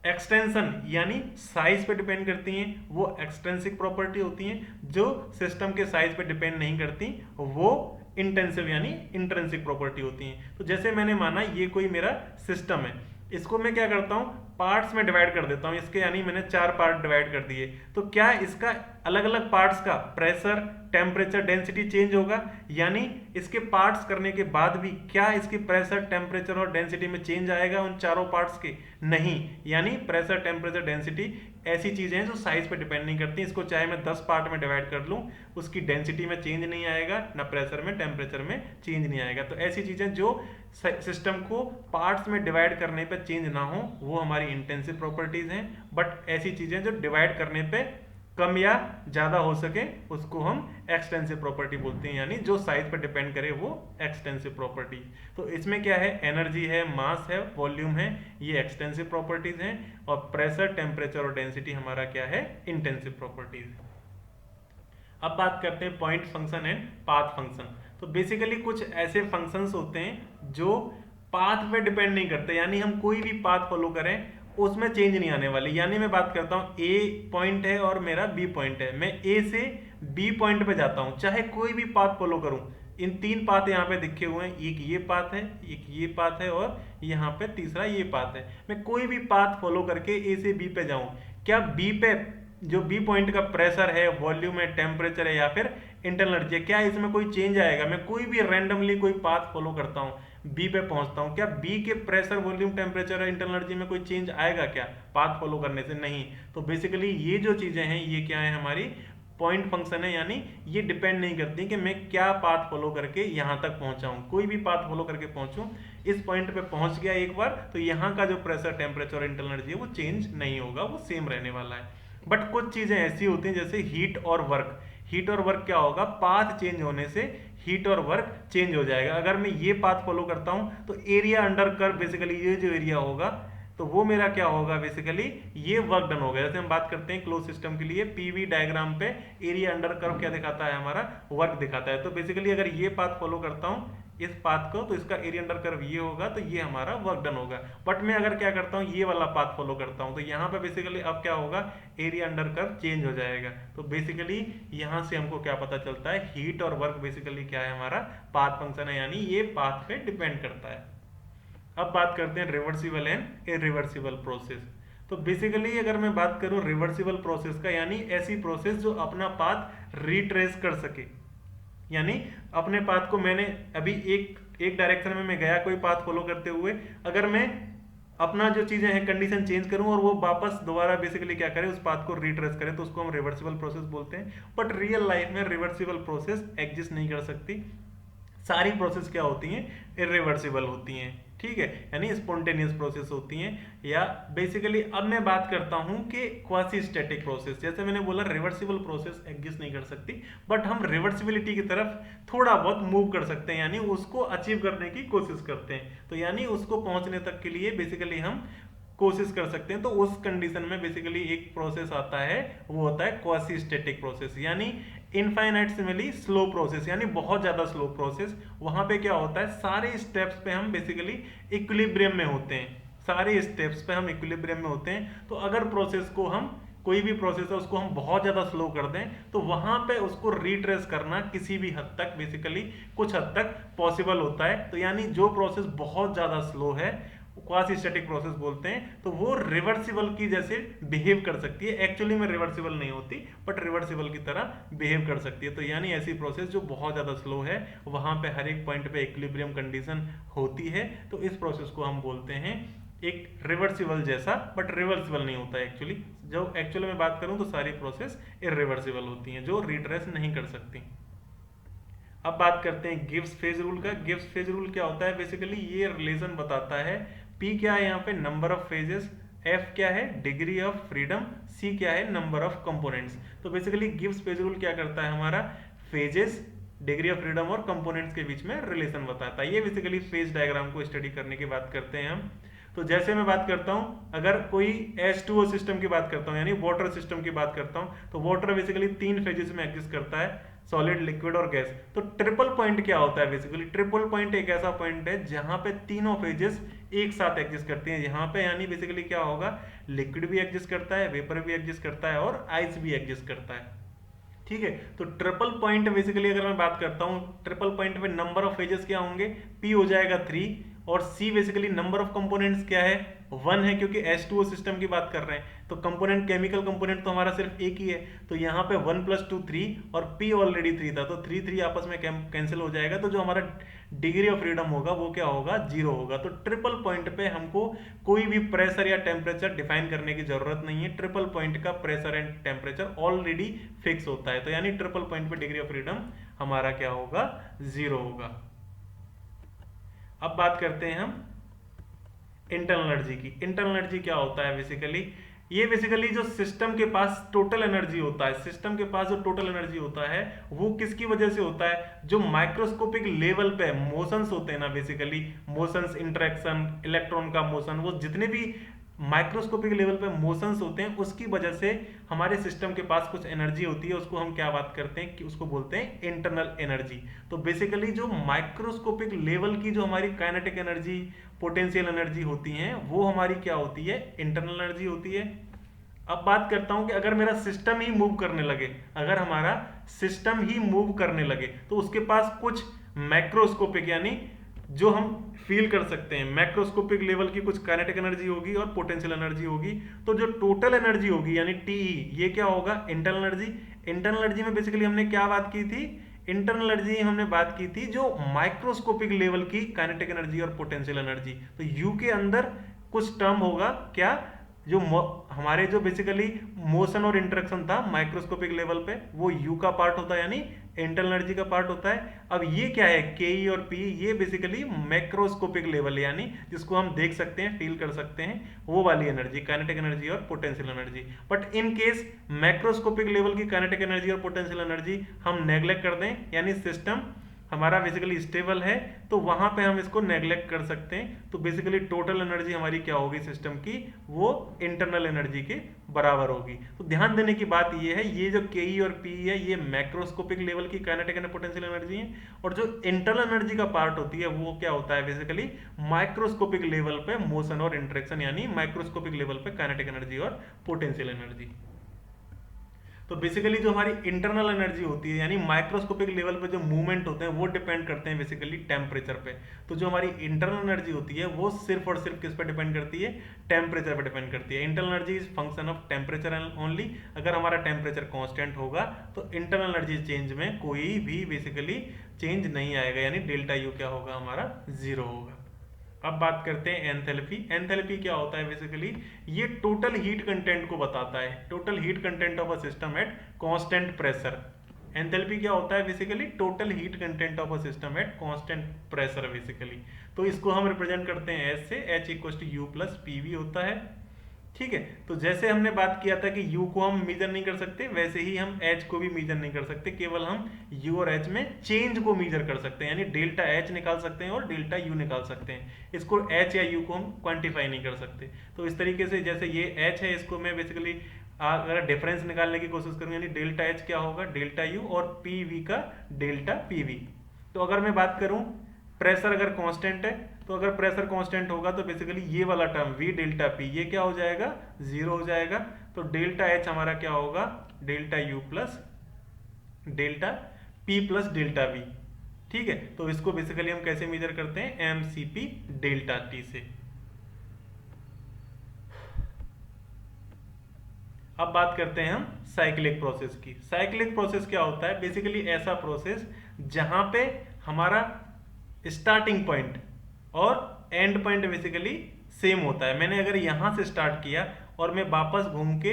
एक्सटेंशन यानी साइज पे डिपेंड करती हैं, वो एक्सट्रिंसिक प्रॉपर्टी होती हैं। जो सिस्टम के साइज पे डिपेंड नहीं करती वो इंटेंसिव यानी इंट्रिंसिक प्रॉपर्टी होती हैं। तो जैसे मैंने माना ये कोई मेरा सिस्टम है, इसको मैं क्या करता हूँ पार्ट्स में डिवाइड कर देता हूँ इसके, यानी मैंने 4 पार्ट डिवाइड कर दिए। तो क्या इसका अलग अलग पार्ट्स का प्रेशर, टेम्परेचर, डेंसिटी चेंज होगा? यानी इसके पार्ट्स करने के बाद भी क्या इसकी प्रेशर, टेम्परेचर और डेंसिटी में चेंज आएगा उन चारों पार्ट्स के? नहीं। यानी प्रेशर, टेम्परेचर, डेंसिटी ऐसी चीजें हैं जो साइज पे डिपेंड नहीं करती। इसको चाहे मैं 10 पार्ट में डिवाइड कर लूं, उसकी डेंसिटी में चेंज नहीं आएगा, ना प्रेशर में, टेम्परेचर में चेंज नहीं आएगा। तो ऐसी चीजें जो सिस्टम को पार्ट्स में डिवाइड करने पे चेंज ना हो वो हमारी इंटेंसिव प्रॉपर्टीज हैं। बट ऐसी चीजें जो डिवाइड करने पे कम या ज्यादा हो सके उसको हम एक्सटेंसिव प्रॉपर्टी बोलते हैं, यानी जो साइज पर डिपेंड करे वो एक्सटेंसिव प्रॉपर्टी। तो इसमें क्या है, एनर्जी है, मास है, वॉल्यूम है, ये एक्सटेंसिव प्रॉपर्टीज हैं। और प्रेशर, टेम्परेचर और डेंसिटी हमारा क्या है, इंटेंसिव प्रॉपर्टीज। अब बात करते हैं point function and path function. तो बेसिकली कुछ ऐसे फंक्शंस होते हैं जो पाथ पे डिपेंड नहीं करते, यानी हम कोई भी पाथ फॉलो करें उसमें चेंज नहीं आने वाली। यानी मैं बात करता हूं ए पॉइंट है और मेरा बी पॉइंट है, मैं ए से बी पॉइंट पे जाता हूं चाहे कोई भी पाथ फॉलो करूं। इन 3 पाथ यहाँ पे दिखे हुए हैं, एक ये पाथ है, एक ये पाथ है और यहाँ पे तीसरा ये पाथ है। मैं कोई भी पाथ फॉलो करके ए से बी पे जाऊं, क्या बी पे जो बी पॉइंट का प्रेशर है, वॉल्यूम है, टेम्परेचर है या फिर इंटरनल एनर्जी है, क्या इसमें कोई चेंज आएगा? मैं कोई भी रैंडमली कोई पाथ फॉलो करता हूँ, बी पे पहुंचता हूँ, क्या बी के प्रेशर, वॉल्यूम, टेम्परेचर और इंटरनल एनर्जी में कोई चेंज आएगा क्या पाथ फॉलो करने से? नहीं। तो बेसिकली ये जो चीजें हैं ये क्या है, हमारी पॉइंट फंक्शन है, यानी ये डिपेंड नहीं करती कि मैं क्या पाथ फॉलो करके यहाँ तक पहुंचा हूँ। कोई भी पाथ फॉलो करके पहुंचूं, इस पॉइंट पे पहुंच गया एक बार तो यहाँ का जो प्रेशर, टेम्परेचर और इंटरनल एनर्जी है वो चेंज नहीं होगा, वो सेम रहने वाला है। बट कुछ चीजें ऐसी होती हैं जैसे हीट और वर्क। हीट और वर्क क्या होगा, पाथ चेंज होने से हीट और वर्क चेंज हो जाएगा। अगर मैं ये पाथ फॉलो करता हूं तो एरिया अंडर कर्व, बेसिकली ये जो एरिया होगा तो वो मेरा क्या होगा, बेसिकली ये वर्क डन होगा। जैसे हम बात करते हैं क्लोज सिस्टम के लिए, पीवी डायग्राम पे एरिया अंडर कर्व क्या दिखाता है, हमारा वर्क दिखाता है। तो बेसिकली अगर ये पाथ फॉलो करता हूं इस पाथ को तो इसका एरिया अंडर कर्व ये होगा, तो ये हमारा वर्क डन होगा। बट मैं अगर क्या करता हूँ ये वाला पाथ फॉलो करता हूँ तो यहाँ पे बेसिकली अब क्या होगा, एरिया अंडर कर्व चेंज हो जाएगा। तो बेसिकली यहाँ से हमको क्या पता चलता है, हीट और वर्क बेसिकली क्या है, हमारा पाथ फंक्शन है, यानी ये पाथ पे डिपेंड करता है। अब बात करते हैं रिवर्सिबल एंड इरिवर्सिबल प्रोसेस। तो बेसिकली अगर मैं बात करूं रिवर्सिबल प्रोसेस का, यानी ऐसी प्रोसेस जो अपना पाथ रिट्रेस कर सके, यानी अपने पाथ को मैंने अभी एक डायरेक्शन में मैं गया कोई पाथ फॉलो करते हुए, अगर मैं अपना जो चीजें हैं कंडीशन चेंज करूं और वो वापस दोबारा बेसिकली क्या करे, उस पाथ को रिट्रेस करे, तो उसको हम रिवर्सिबल प्रोसेस बोलते हैं। बट रियल लाइफ में रिवर्सिबल प्रोसेस एग्जिस्ट नहीं कर सकती। सारी प्रोसेस क्या होती हैं, इरिवर्सिबल होती हैं, ठीक है, यानी स्पॉन्टेनियस प्रोसेस होती हैं। या बेसिकली अब मैं बात करता हूं कि क्वासी स्टैटिक प्रोसेस, जैसे मैंने बोला रिवर्सिबल प्रोसेस एग्जिस्ट नहीं कर सकती, बट हम रिवर्सिबिलिटी की तरफ थोड़ा बहुत मूव कर सकते हैं, यानी उसको अचीव करने की कोशिश करते हैं। तो यानी उसको पहुंचने तक के लिए बेसिकली हम कोशिश कर सकते हैं। तो उस कंडीशन में बेसिकली एक प्रोसेस आता है, वो होता है क्वासी स्टैटिक प्रोसेस, यानी इनफाइनाइटली स्लो प्रोसेस, यानी बहुत ज्यादा स्लो प्रोसेस। वहां पे क्या होता है, सारे स्टेप्स पे हम बेसिकली इक्विलिब्रियम में होते हैं, सारे स्टेप्स पे हम इक्विलिब्रियम में होते हैं। तो अगर प्रोसेस को हम, कोई भी प्रोसेस है उसको हम बहुत ज्यादा स्लो कर दें तो वहां पे उसको रिट्रेस करना किसी भी हद तक, बेसिकली कुछ हद तक पॉसिबल होता है। तो यानी जो प्रोसेस बहुत ज्यादा स्लो है, क्वासी स्टैटिक प्रोसेस बोलते हैं, तो वो रिवर्सिबल की जैसे बिहेव कर सकती है। एक्चुअली में रिवर्सिबल नहीं होती बट रिवर्सिबल की तरह बिहेव कर सकती है। तो यानी ऐसी प्रोसेस जो बहुत ज्यादा स्लो है, वहां पे हर एक पॉइंट पे इक्विलिब्रियम कंडीशन होती है, तो इस प्रोसेस को हम बोलते हैं एक रिवर्सिबल जैसा, बट रिवर्सिबल नहीं होता है एक्चुअली। जो एक्चुअली में बात करूं तो सारी प्रोसेस इरिवर्सिबल होती हैं, जो रिट्रेस नहीं कर सकती। अब बात करते हैं गिब्स फेज रूल का। गिब्स फेज रूल क्या होता है, बेसिकली ये रिलेशन बताता है, P क्या है यहाँ पे, नंबर ऑफ फेजेस, F क्या है, डिग्री ऑफ फ्रीडम, C क्या है, नंबर ऑफ कंपोनेंट्स। तो बेसिकली गिब्स फेज रूल क्या करता है, हमारा फेजेस, डिग्री ऑफ फ्रीडम और कंपोनेंट्स के बीच में रिलेशन बताता है। ये बेसिकली फेज डायग्राम को स्टडी करने की बात करते हैं हम। तो जैसे मैं बात करता हूं, अगर कोई H2O सिस्टम की बात करता हूं, यानी वाटर सिस्टम की बात करता हूं, तो वाटर बेसिकली 3 फेजेस में एग्जिस्ट करता है, सॉलिड, लिक्विड और गैस। तो ट्रिपल पॉइंट क्या होता है, बेसिकली ट्रिपल पॉइंट एक ऐसा पॉइंट है जहां पे तीनों फेजेस एक साथ एग्जिस्ट करती हैं। यहाँ पे यानी बेसिकली क्या होगा, लिक्विड भी एग्जिस्ट करता है, वेपर भी एग्जिस्ट करता है और आइस भी एग्जिस्ट करता है। ठीक है, तो ट्रिपल पॉइंट बेसिकली अगर मैं बात करता हूं, ट्रिपल पॉइंट पे नंबर ऑफ फेजेस क्या होंगे, P हो जाएगा 3 और C basically number of components क्या है 1 है, क्योंकि H2O सिस्टम की बात कर रहे हैं तो कंपोनेंट केमिकल कंपोनेंट तो हमारा सिर्फ एक ही है, तो यहाँ पे 1 + 2 3 और P ऑलरेडी 3 था तो 3 3 आपस में कैंसिल हो जाएगा, तो जो हमारा डिग्री ऑफ फ्रीडम होगा वो क्या होगा 0 होगा। तो ट्रिपल पॉइंट पे हमको कोई भी प्रेशर या टेम्परेचर डिफाइन करने की जरूरत नहीं है, ट्रिपल पॉइंट का pressure and temperature already fix होता है, तो यानी ट्रिपल पॉइंट पे डिग्री ऑफ फ्रीडम हमारा क्या होगा 0 होगा। अब बात करते हैं हम इंटरनल एनर्जी की। इंटरनल एनर्जी क्या होता है बेसिकली, ये बेसिकली जो सिस्टम के पास टोटल एनर्जी होता है, सिस्टम के पास जो टोटल एनर्जी होता है वो किसकी वजह से होता है, जो माइक्रोस्कोपिक लेवल पे मोशंस होते हैं ना, बेसिकली मोशंस, इंटरेक्शन, इलेक्ट्रॉन का मोशन, वो जितने भी माइक्रोस्कोपिक लेवल पे मोशंस होते हैं उसकी वजह से हमारे सिस्टम के पास कुछ एनर्जी होती है, उसको हम क्या बात करते हैं कि उसको बोलते हैं इंटरनल एनर्जी। तो बेसिकली जो माइक्रोस्कोपिक लेवल की जो हमारी काइनेटिक एनर्जी, पोटेंशियल एनर्जी होती हैं वो हमारी क्या होती है, इंटरनल एनर्जी होती है। अब बात करता हूं कि अगर मेरा सिस्टम ही मूव करने लगे, अगर हमारा सिस्टम ही मूव करने लगे तो उसके पास कुछ मैक्रोस्कोपिक यानी जो हम फील कर सकते हैं मैक्रोस्कोपिक लेवल की कुछ काइनेटिक एनर्जी होगी और पोटेंशियल एनर्जी होगी, तो जो टोटल एनर्जी होगी यानी टीई ये क्या होगा इंटरनल एनर्जी। इंटरनल एनर्जी में बेसिकली हमने क्या बात की थी, इंटरनल एनर्जी हमने बात की थी जो माइक्रोस्कोपिक लेवल की काइनेटिक एनर्जी और पोटेंशियल एनर्जी। तो यू के अंदर कुछ टर्म होगा क्या, जो हमारे जो बेसिकली मोशन और इंटरेक्शन था माइक्रोस्कोपिक लेवल पे वो यू का पार्ट होता है यानी इंटरनल एनर्जी का पार्ट होता है। अब ये क्या है के ई और पी, ये बेसिकली मैक्रोस्कोपिक लेवल यानी जिसको हम देख सकते हैं फील कर सकते हैं वो वाली एनर्जी, काइनेटिक एनर्जी और potential energy. But in case macroscopic level की काइनेटिक एनर्जी और पोटेंशियल एनर्जी हम नेग्लेक्ट कर दें यानी सिस्टम हमारा बेसिकली स्टेबल है तो वहां पे हम इसको नेग्लेक्ट कर सकते हैं, तो बेसिकली टोटल एनर्जी हमारी क्या होगी सिस्टम की, वो इंटरनल एनर्जी के बराबर होगी। तो ध्यान देने की बात ये है, ये जो के ई और पी है ये मैक्रोस्कोपिक लेवल की काइनेटिक एंड पोटेंशियल एनर्जी है, और जो इंटरनल एनर्जी का पार्ट होती है वो क्या होता है बेसिकली माइक्रोस्कोपिक लेवल पे मोशन और इंटरेक्शन यानी माइक्रोस्कोपिक लेवल पे काइनेटिक एनर्जी और पोटेंशियल एनर्जी। तो बेसिकली जो हमारी इंटरनल एनर्जी होती है यानी माइक्रोस्कोपिक लेवल पे जो मूवमेंट होते हैं वो डिपेंड करते हैं बेसिकली टेम्परेचर पे। तो जो हमारी इंटरनल एनर्जी होती है वो सिर्फ और सिर्फ किस पे डिपेंड करती है, टेम्परेचर पे डिपेंड करती है। Internal energy is function of temperature only. अगर हमारा टेम्परेचर कांस्टेंट होगा तो इंटरनल एनर्जी चेंज में कोई भी बेसिकली चेंज नहीं आएगा यानी डेल्टा यू क्या होगा हमारा 0 होगा। अब बात करते हैं एंथैल्पी। एंथैल्पी क्या होता है बेसिकली, ये टोटल हीट कंटेंट को बताता है, total heat content of a system eight constant pressure. Enthalpy क्या होता है basically, total heat content of a system eight constant pressure basically. तो इसको हम रिप्रेजेंट करते हैं एच से, H = U + PV होता है। ठीक है, तो जैसे हमने बात किया था कि U को हम मेजर नहीं कर सकते वैसे ही हम H को भी मेजर नहीं कर सकते, केवल हम U और H में चेंज को मेजर कर सकते हैं यानी डेल्टा H निकाल सकते हैं और डेल्टा U निकाल सकते हैं। इसको H या U को हम क्वांटिफाई नहीं कर सकते। तो इस तरीके से जैसे ये H है इसको मैं बेसिकली अगर डिफरेंस निकालने की कोशिश करूँ यानी डेल्टा H क्या होगा डेल्टा U और PV का डेल्टा PV। तो अगर मैं बात करूँ प्रेशर अगर कांस्टेंट है तो अगर प्रेशर कांस्टेंट होगा तो बेसिकली ये वाला टर्म V डेल्टा P ये क्या हो जाएगा 0 हो जाएगा। तो डेल्टा H हमारा क्या होगा delta U plus delta P plus delta V। ठीक है, तो इसको बेसिकली हम कैसे मेजर करते हैं mCp डेल्टा T से। अब बात करते हैं हम साइक्लिक प्रोसेस की। साइक्लिक प्रोसेस क्या होता है बेसिकली ऐसा प्रोसेस जहां पे हमारा स्टार्टिंग पॉइंट और एंड पॉइंट बेसिकली सेम होता है। मैंने अगर यहां से स्टार्ट किया और मैं वापस घूम के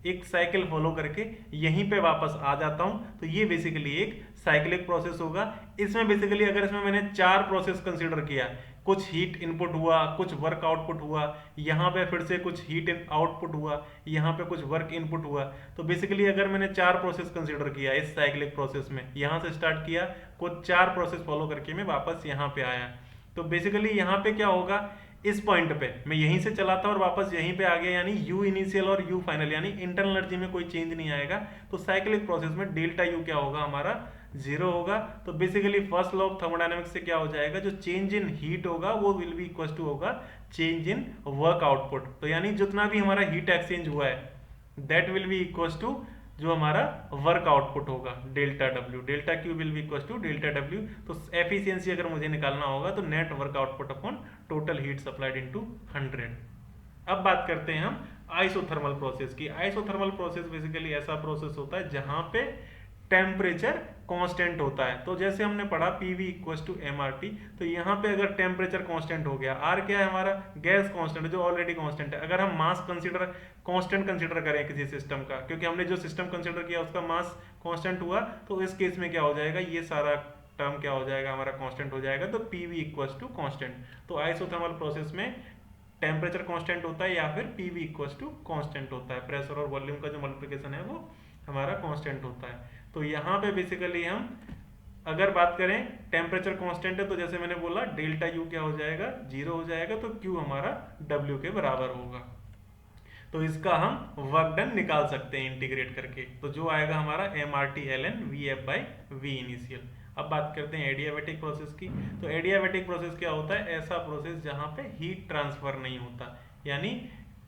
एक साइकिल फॉलो करके यहीं पे वापस आ जाता हूं तो ये बेसिकली एक साइक्लिक प्रोसेस होगा। इसमें बेसिकली अगर इसमें मैंने 4 प्रोसेस कंसीडर किया, कुछ हीट इनपुट हुआ, कुछ वर्क आउटपुट हुआ, यहाँ पे फिर से कुछ हीट आउटपुट हुआ, यहाँ पे कुछ वर्क इनपुट हुआ, तो बेसिकली अगर मैंने 4 प्रोसेस कंसीडर किया इस साइक्लिक प्रोसेस में, यहाँ से स्टार्ट किया, कुछ 4 प्रोसेस फॉलो करके मैं वापस यहाँ पे आया, तो बेसिकली यहाँ पे क्या होगा इस पॉइंट पे मैं यहीं से चला था और वापस यहीं पे आ गया यानी U इनिशियल और U फाइनल यानी इंटरनल एनर्जी में कोई चेंज नहीं आएगा। तो साइक्लिक प्रोसेस में डेल्टा U क्या होगा हमारा 0 होगा। तो basically first law of thermodynamics से क्या हो जाएगा, जो चेंज इन हीट होगा वो विल बी इक्वल टू होगा चेंज इन वर्क आउटपुट। तो यानी जितना भी हमारा हीट एक्सचेंज हुआ है that will be equals to जो हमारा वर्क आउटपुट होगा delta W, delta Q will be equals to delta W. तो एफिशिएंसी अगर मुझे निकालना होगा तो net work output upon total heat supplied into 100। अब बात करते हैं हम आइसोथर्मल प्रोसेस की। आइसोथर्मल प्रोसेस बेसिकली ऐसा प्रोसेस होता है जहां पे टेम्परेचर कांस्टेंट होता है। तो जैसे हमने पढ़ा PV इक्वल्स टू MRT, तो यहाँ पे अगर टेम्परेचर कांस्टेंट हो गया, R क्या है हमारा, गैस कांस्टेंट है जो ऑलरेडी कांस्टेंट है। अगर हम मास कांस्टेंट कंसीडर करें किसी सिस्टम का, क्योंकि हमने जो सिस्टम कंसीडर किया उसका मास कांस्टेंट हुआ, तो इस केस में क्या हो जाएगा, ये सारा टर्म क्या हो जाएगा हमारा, कांस्टेंट हो जाएगा। तो PV इक्वल्स टू कांस्टेंट। तो आइसोथर्मल प्रोसेस में टेम्परेचर कांस्टेंट होता है या फिर PV इक्वल्स टू कांस्टेंट होता है, प्रेशर और वॉल्यूम का जो मल्टीप्लिकेशन है वो हमारा कांस्टेंट होता है। तो यहाँ पे बेसिकली हम अगर बात करें टेम्परेचर कांस्टेंट है तो जैसे मैंने बोला डेल्टा यू क्या हो जाएगा, 0 हो जाएगा, तो क्यू हमारा डब्ल्यू के बराबर होगा। तो इसका हम वर्क डन निकाल सकते हैं इंटीग्रेट करके। तो जो आएगा हमारा MRT ln VF/V इनिशियल। अब बात करते हैं एडियाबैटिक प्रोसेस की। तो एडियाबैटिक प्रोसेस क्या होता है, ऐसा प्रोसेस जहां पे हीट ट्रांसफर नहीं होता, यानी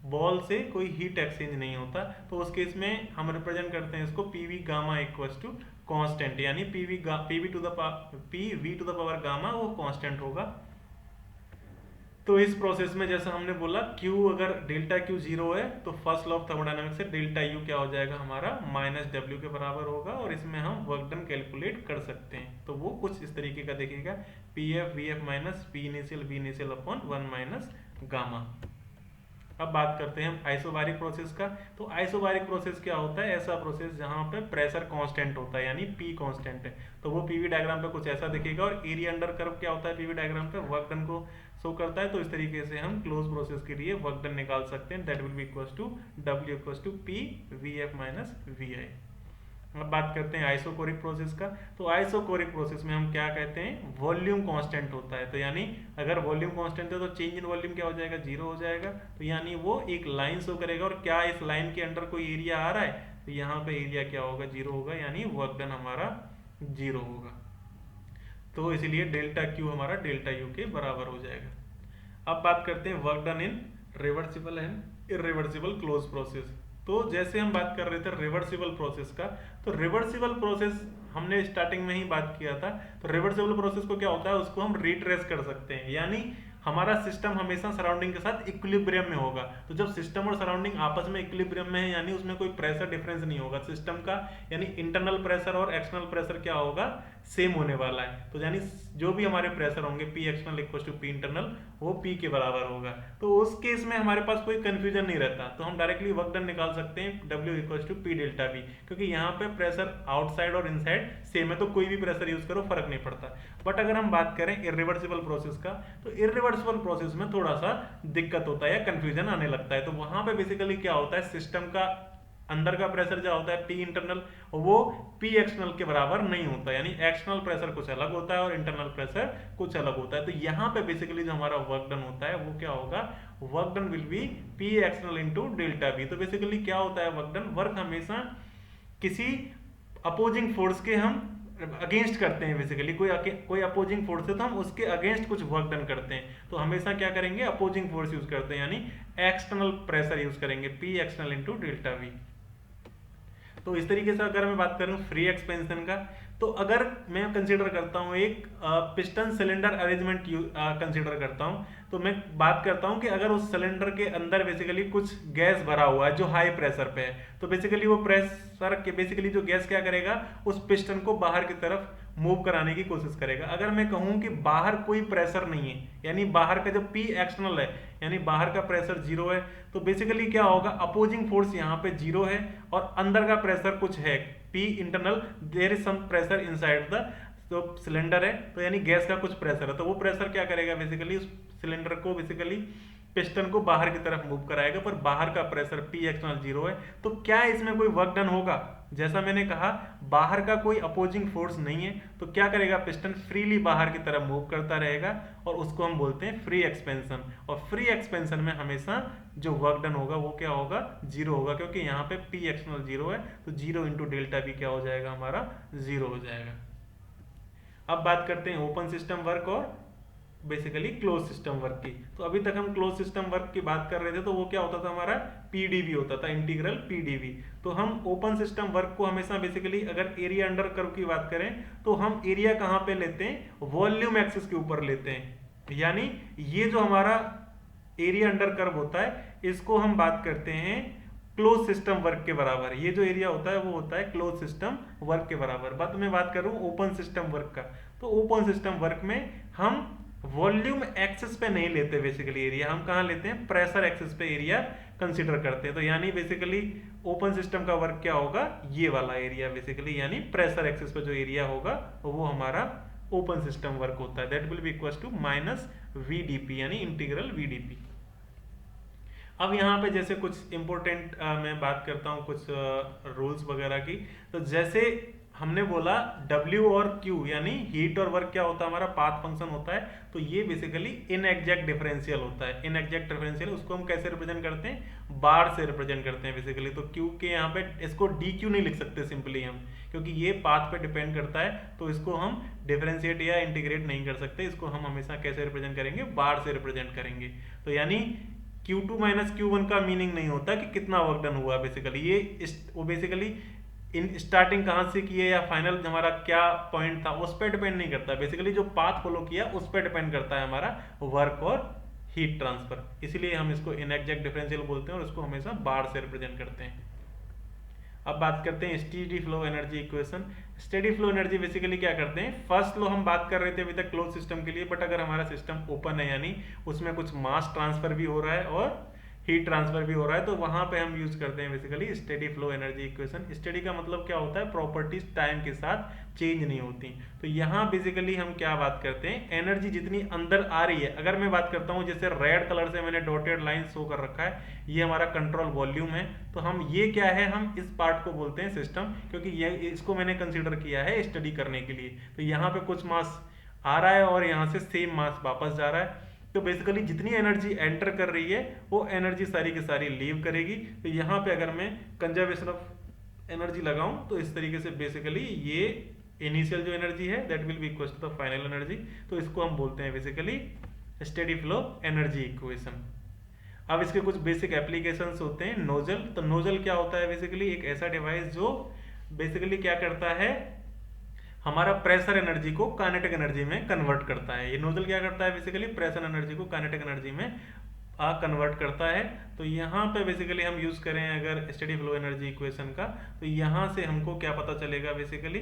बॉल से कोई हीट एक्सचेंज नहीं होता। तो उस केस में हम रिप्रेजेंट करते हैं इसको PV gamma equals to constant, यानी PV to the power gamma वो कांस्टेंट होगा। तो इस प्रोसेस में जैसा हमने बोला Q अगर डेल्टा Q 0 है तो फर्स्ट लॉ ऑफ थर्मोडायनामिक्स से डेल्टा U क्या हो जाएगा हमारा -W के बराबर होगा, और इसमें हम वर्क डन कैलकुलेट कर सकते हैं। तो वो कुछ इस तरीके का देखिएगा, PF VF minus P initial V initial upon 1 minus gamma. अब बात करते हैं हम आइसोबारिक प्रोसेस का। तो आइसोबारिक प्रोसेस क्या होता है, ऐसा प्रोसेस जहां पे प्रेशर कांस्टेंट होता है, यानी P कांस्टेंट है। तो वो PV डायग्राम पे कुछ ऐसा दिखेगा, और एरिया अंडर कर्व क्या होता है PV डायग्राम पे, वर्क डन को शो करता है। तो इस तरीके से हम क्लोज प्रोसेस के लिए वर्क डन निकाल सकते हैं, that will be equals to W equals to P VF minus VI। अब बात करते हैं आइसोकोरिक प्रोसेस का। तो आइसोकोरिक प्रोसेस में हम क्या कहते हैं, वॉल्यूम कांस्टेंट होता है। तो यानी अगर वॉल्यूम कांस्टेंट है तो चेंज इन वॉल्यूम क्या हो जाएगा, 0 हो जाएगा। तो यानी वो एक लाइन शो करेगा, और क्या इस लाइन के अंडर कोई एरिया आ रहा है, तो यहाँ पे एरिया क्या होगा, 0 होगा, यानी वर्क डन हमारा 0 होगा। तो इसलिए डेल्टा क्यू हमारा डेल्टा यू के बराबर हो जाएगा। अब बात करते हैं work done in reversible and irreversible close process. तो जैसे हम बात कर रहे थे रिवर्सिबल प्रोसेस का, तो रिवर्सिबल प्रोसेस हमने स्टार्टिंग में ही बात किया था। तो रिवर्सिबल प्रोसेस को क्या होता है, उसको हम रिट्रेस कर सकते हैं, यानी हमारा सिस्टम हमेशा सराउंडिंग के साथ इक्विलिब्रियम में होगा। तो जब सिस्टम और सराउंडिंग आपस में इक्विलिब्रियम में है, यानी उसमें कोई प्रेशर डिफरेंस नहीं होगा सिस्टम का, यानी इंटरनल प्रेशर और एक्सटर्नल प्रेशर क्या होगा, सेम होने वाला है। तो यानी जो भी हमारे प्रेशर होंगे P external equal to P internal, वो P के बराबर होगा। तो उस केस में हमारे पास कोई कंफ्यूजन नहीं रहता, तो हम डायरेक्टली वर्क डन निकाल सकते हैं W equal to P delta V, क्योंकि यहाँ पे प्रेशर आउटसाइड और इनसाइड सेम है, तो कोई भी प्रेशर यूज करो फर्क नहीं पड़ता। बट अगर हम बात करें इरिवर्सिबल प्रोसेस का, तो इरिवर्सिबल प्रोसेस में थोड़ा सा दिक्कत होता है या कंफ्यूजन आने लगता है। तो वहां पे बेसिकली क्या होता है, सिस्टम का अंदर का प्रेशर जो होता है P इंटरनल, वो P एक्सटर्नल के बराबर नहीं होता, यानी एक्सटर्नल प्रेशर कुछ अलग होता है और इंटरनल प्रेशर कुछ अलग होता है। तो यहाँ पे बेसिकली जो हमारा वर्क डन होता है वो क्या होगा, work done will be P external into delta V। तो बेसिकली क्या होता है वर्क डन, वर्क हमेशा किसी अपोजिंग फोर्स के हम अगेंस्ट करते हैं। बेसिकली कोई अपोजिंग फोर्स है तो हम उसके अगेंस्ट कुछ वर्क डन करते हैं, तो हमेशा क्या करेंगे, अपोजिंग फोर्स यूज करते हैं, यानी एक्सटर्नल प्रेशर यूज करेंगे P external into delta V। तो इस तरीके से अगर मैं बात करूं फ्री एक्सपेंशन का, तो अगर मैं कंसीडर करता हूं एक पिस्टन सिलेंडर अरेंजमेंट कंसीडर करता हूं, तो मैं बात करता हूं कि अगर उस सिलेंडर के अंदर बेसिकली कुछ गैस भरा हुआ है जो हाई प्रेशर पे है, तो बेसिकली वो प्रेशर के बेसिकली जो गैस क्या करेगा, उस पिस्टन को बाहर की तरफ मूव कराने की कोशिश करेगा। अगर मैं कहूं कि बाहर कोई प्रेशर नहीं है, यानी बाहर का जो P एक्सटर्नल है, यानी बाहर का प्रेशर 0 है, तो बेसिकली क्या होगा, अपोजिंग फोर्स यहाँ पे 0 है और अंदर का प्रेशर कुछ है P internal, there is some pressure inside the, तो सिलेंडर है, तो यानी गैस का कुछ प्रेशर है, तो वो प्रेशर क्या करेगा, बेसिकली उस सिलेंडर को बेसिकली पिस्टन को बाहर की तरफ मूव कराएगा, पर बाहर का प्रेशर P एक्सटर्नल 0 है। तो क्या इसमें कोई वर्क डन होगा, जैसा मैंने कहा बाहर का कोई अपोजिंग फोर्स नहीं है, तो क्या करेगा, पिस्टन फ्रीली बाहर की तरफ मूव करता रहेगा, और उसको हम बोलते हैं फ्री एक्सपेंशन। और फ्री एक्सपेंशन में हमेशा जो वर्क डन होगा वो क्या होगा, 0 होगा, क्योंकि यहाँ पे P एक्सटर्नल 0 है, तो 0 इंटू डेल्टा V क्या हो जाएगा हमारा, 0 हो जाएगा। अब बात करते हैं ओपन सिस्टम वर्क और बेसिकली क्लोज सिस्टम वर्क की। तो अभी तक हम क्लोज सिस्टम वर्क की बात कर रहे थे, तो वो क्या होता था हमारा पीडीवी होता था, इंटीग्रल पीडीवी। तो हम ओपन सिस्टम वर्क को हमेशा बेसिकली अगर एरिया अंडर कर्व की बात करें तो हम एरिया कहाँ पे लेते हैं, वॉल्यूम एक्सिस के ऊपर लेते हैं। यानी ये जो हमारा एरिया अंडर कर्व होता है इसको हम बात करते हैं क्लोज सिस्टम वर्क के बराबर। ये जो एरिया होता है वो होता है क्लोज सिस्टम वर्क के बराबर। मैं बात कर रहा हूँ ओपन सिस्टम वर्क का, तो ओपन सिस्टम वर्क में हम वॉल्यूम एक्सिस पे नहीं लेते बेसिकली एरिया, हम कहाँ लेते हैं, प्रेशर एक्सिस पे एरिया कंसीडर करते हैं। तो यानी बेसिकली ओपन सिस्टम का वर्क क्या होगा, ये वाला एरिया बेसिकली, यानी प्रेशर एक्सिस पे जो एरिया होगा वो हमारा ओपन सिस्टम वर्क होता है। That will be equal to minus VDP, यानी इंटीग्रल वीडीपी। अब यहाँ पे जैसे कुछ इंपॉर्टेंट मैं बात करता हूँ कुछ रूल्स वगैरह की। तो जैसे हमने बोला W और Q यानी हीट और वर्क क्या होता है, हमारा पाथ फंक्शन होता है। तो ये बेसिकली इनएग्जैक्ट डिफरेंशियल होता है। इनएग्जैक्ट डिफरेंशियल उसको हम कैसे रिप्रेजेंट करते हैं, बार से रिप्रेजेंट करते हैं बेसिकली। तो Q के यहाँ पे इसको DQ नहीं लिख सकते सिंपली हम, क्योंकि ये पाथ पे डिपेंड करता है, तो इसको हम डिफरेंशिएट या इंटीग्रेट नहीं कर सकते। इसको हम हमेशा कैसे रिप्रेजेंट करेंगे, बार से रिप्रेजेंट करेंगे। तो यानी Q2 माइनस Q1 का मीनिंग नहीं होता कि कितना वर्क डन हुआ बेसिकली, ये वो बेसिकली इन स्टार्टिंग कहाँ से किए या फाइनल हमारा क्या पॉइंट था उस पर डिपेंड नहीं करता। बेसिकली जो पाथ फॉलो किया उस पर डिपेंड करता है हमारा वर्क और हीट ट्रांसफर। इसीलिए हम इसको इनएग्जैक्ट डिफरेंशियल बोलते हैं और इसको हमेशा बार से रिप्रेजेंट करते हैं। अब बात करते हैं steady flow energy equation. Steady flow energy basically क्या करते हैं, फर्स्ट लो हम बात कर रहे थे अभी तक क्लोज सिस्टम के लिए, बट अगर हमारा सिस्टम ओपन है यानी उसमें कुछ मास ट्रांसफर भी हो रहा है और हीट ट्रांसफर भी हो रहा है, तो वहां पे हम यूज करते हैं basically steady flow energy equation. Steady का मतलब क्या होता है, प्रॉपर्टीज टाइम के साथ चेंज नहीं होती। तो यहाँ बेसिकली हम क्या बात करते हैं, एनर्जी जितनी अंदर आ रही है, अगर मैं बात करता हूँ जैसे रेड कलर से मैंने डॉटेड लाइन शो कर रखा है, ये हमारा कंट्रोल वॉल्यूम है। तो हम ये क्या है, हम इस पार्ट को बोलते हैं सिस्टम, क्योंकि ये इसको मैंने कंसिडर किया है स्टडी करने के लिए। तो यहाँ पे कुछ मास आ रहा है और यहाँ से सेम मास वापस जा रहा है। तो बेसिकली जितनी एनर्जी एंटर कर रही है वो एनर्जी सारी की सारी लीव करेगी। तो यहाँ पे अगर मैं कंजर्वेशन ऑफ एनर्जी लगाऊं तो इस तरीके से बेसिकली ये इनिशियल जो एनर्जी है that will be equal to the final energy. तो इसको हम बोलते हैं basically steady flow energy equation. अब इसके कुछ बेसिक एप्लीकेशंस होते हैं। नोजल, तो नोजल क्या होता है, बेसिकली एक ऐसा डिवाइस जो बेसिकली क्या करता है, हमारा प्रेशर एनर्जी को काइनेटिक एनर्जी में कन्वर्ट करता है। ये नोजल क्या करता है, बेसिकली प्रेशर एनर्जी को काइनेटिक एनर्जी में कन्वर्ट करता है। तो यहाँ पे बेसिकली हम यूज करें अगर स्टेडी फ्लो एनर्जी इक्वेशन का, तो यहाँ से हमको क्या पता चलेगा, बेसिकली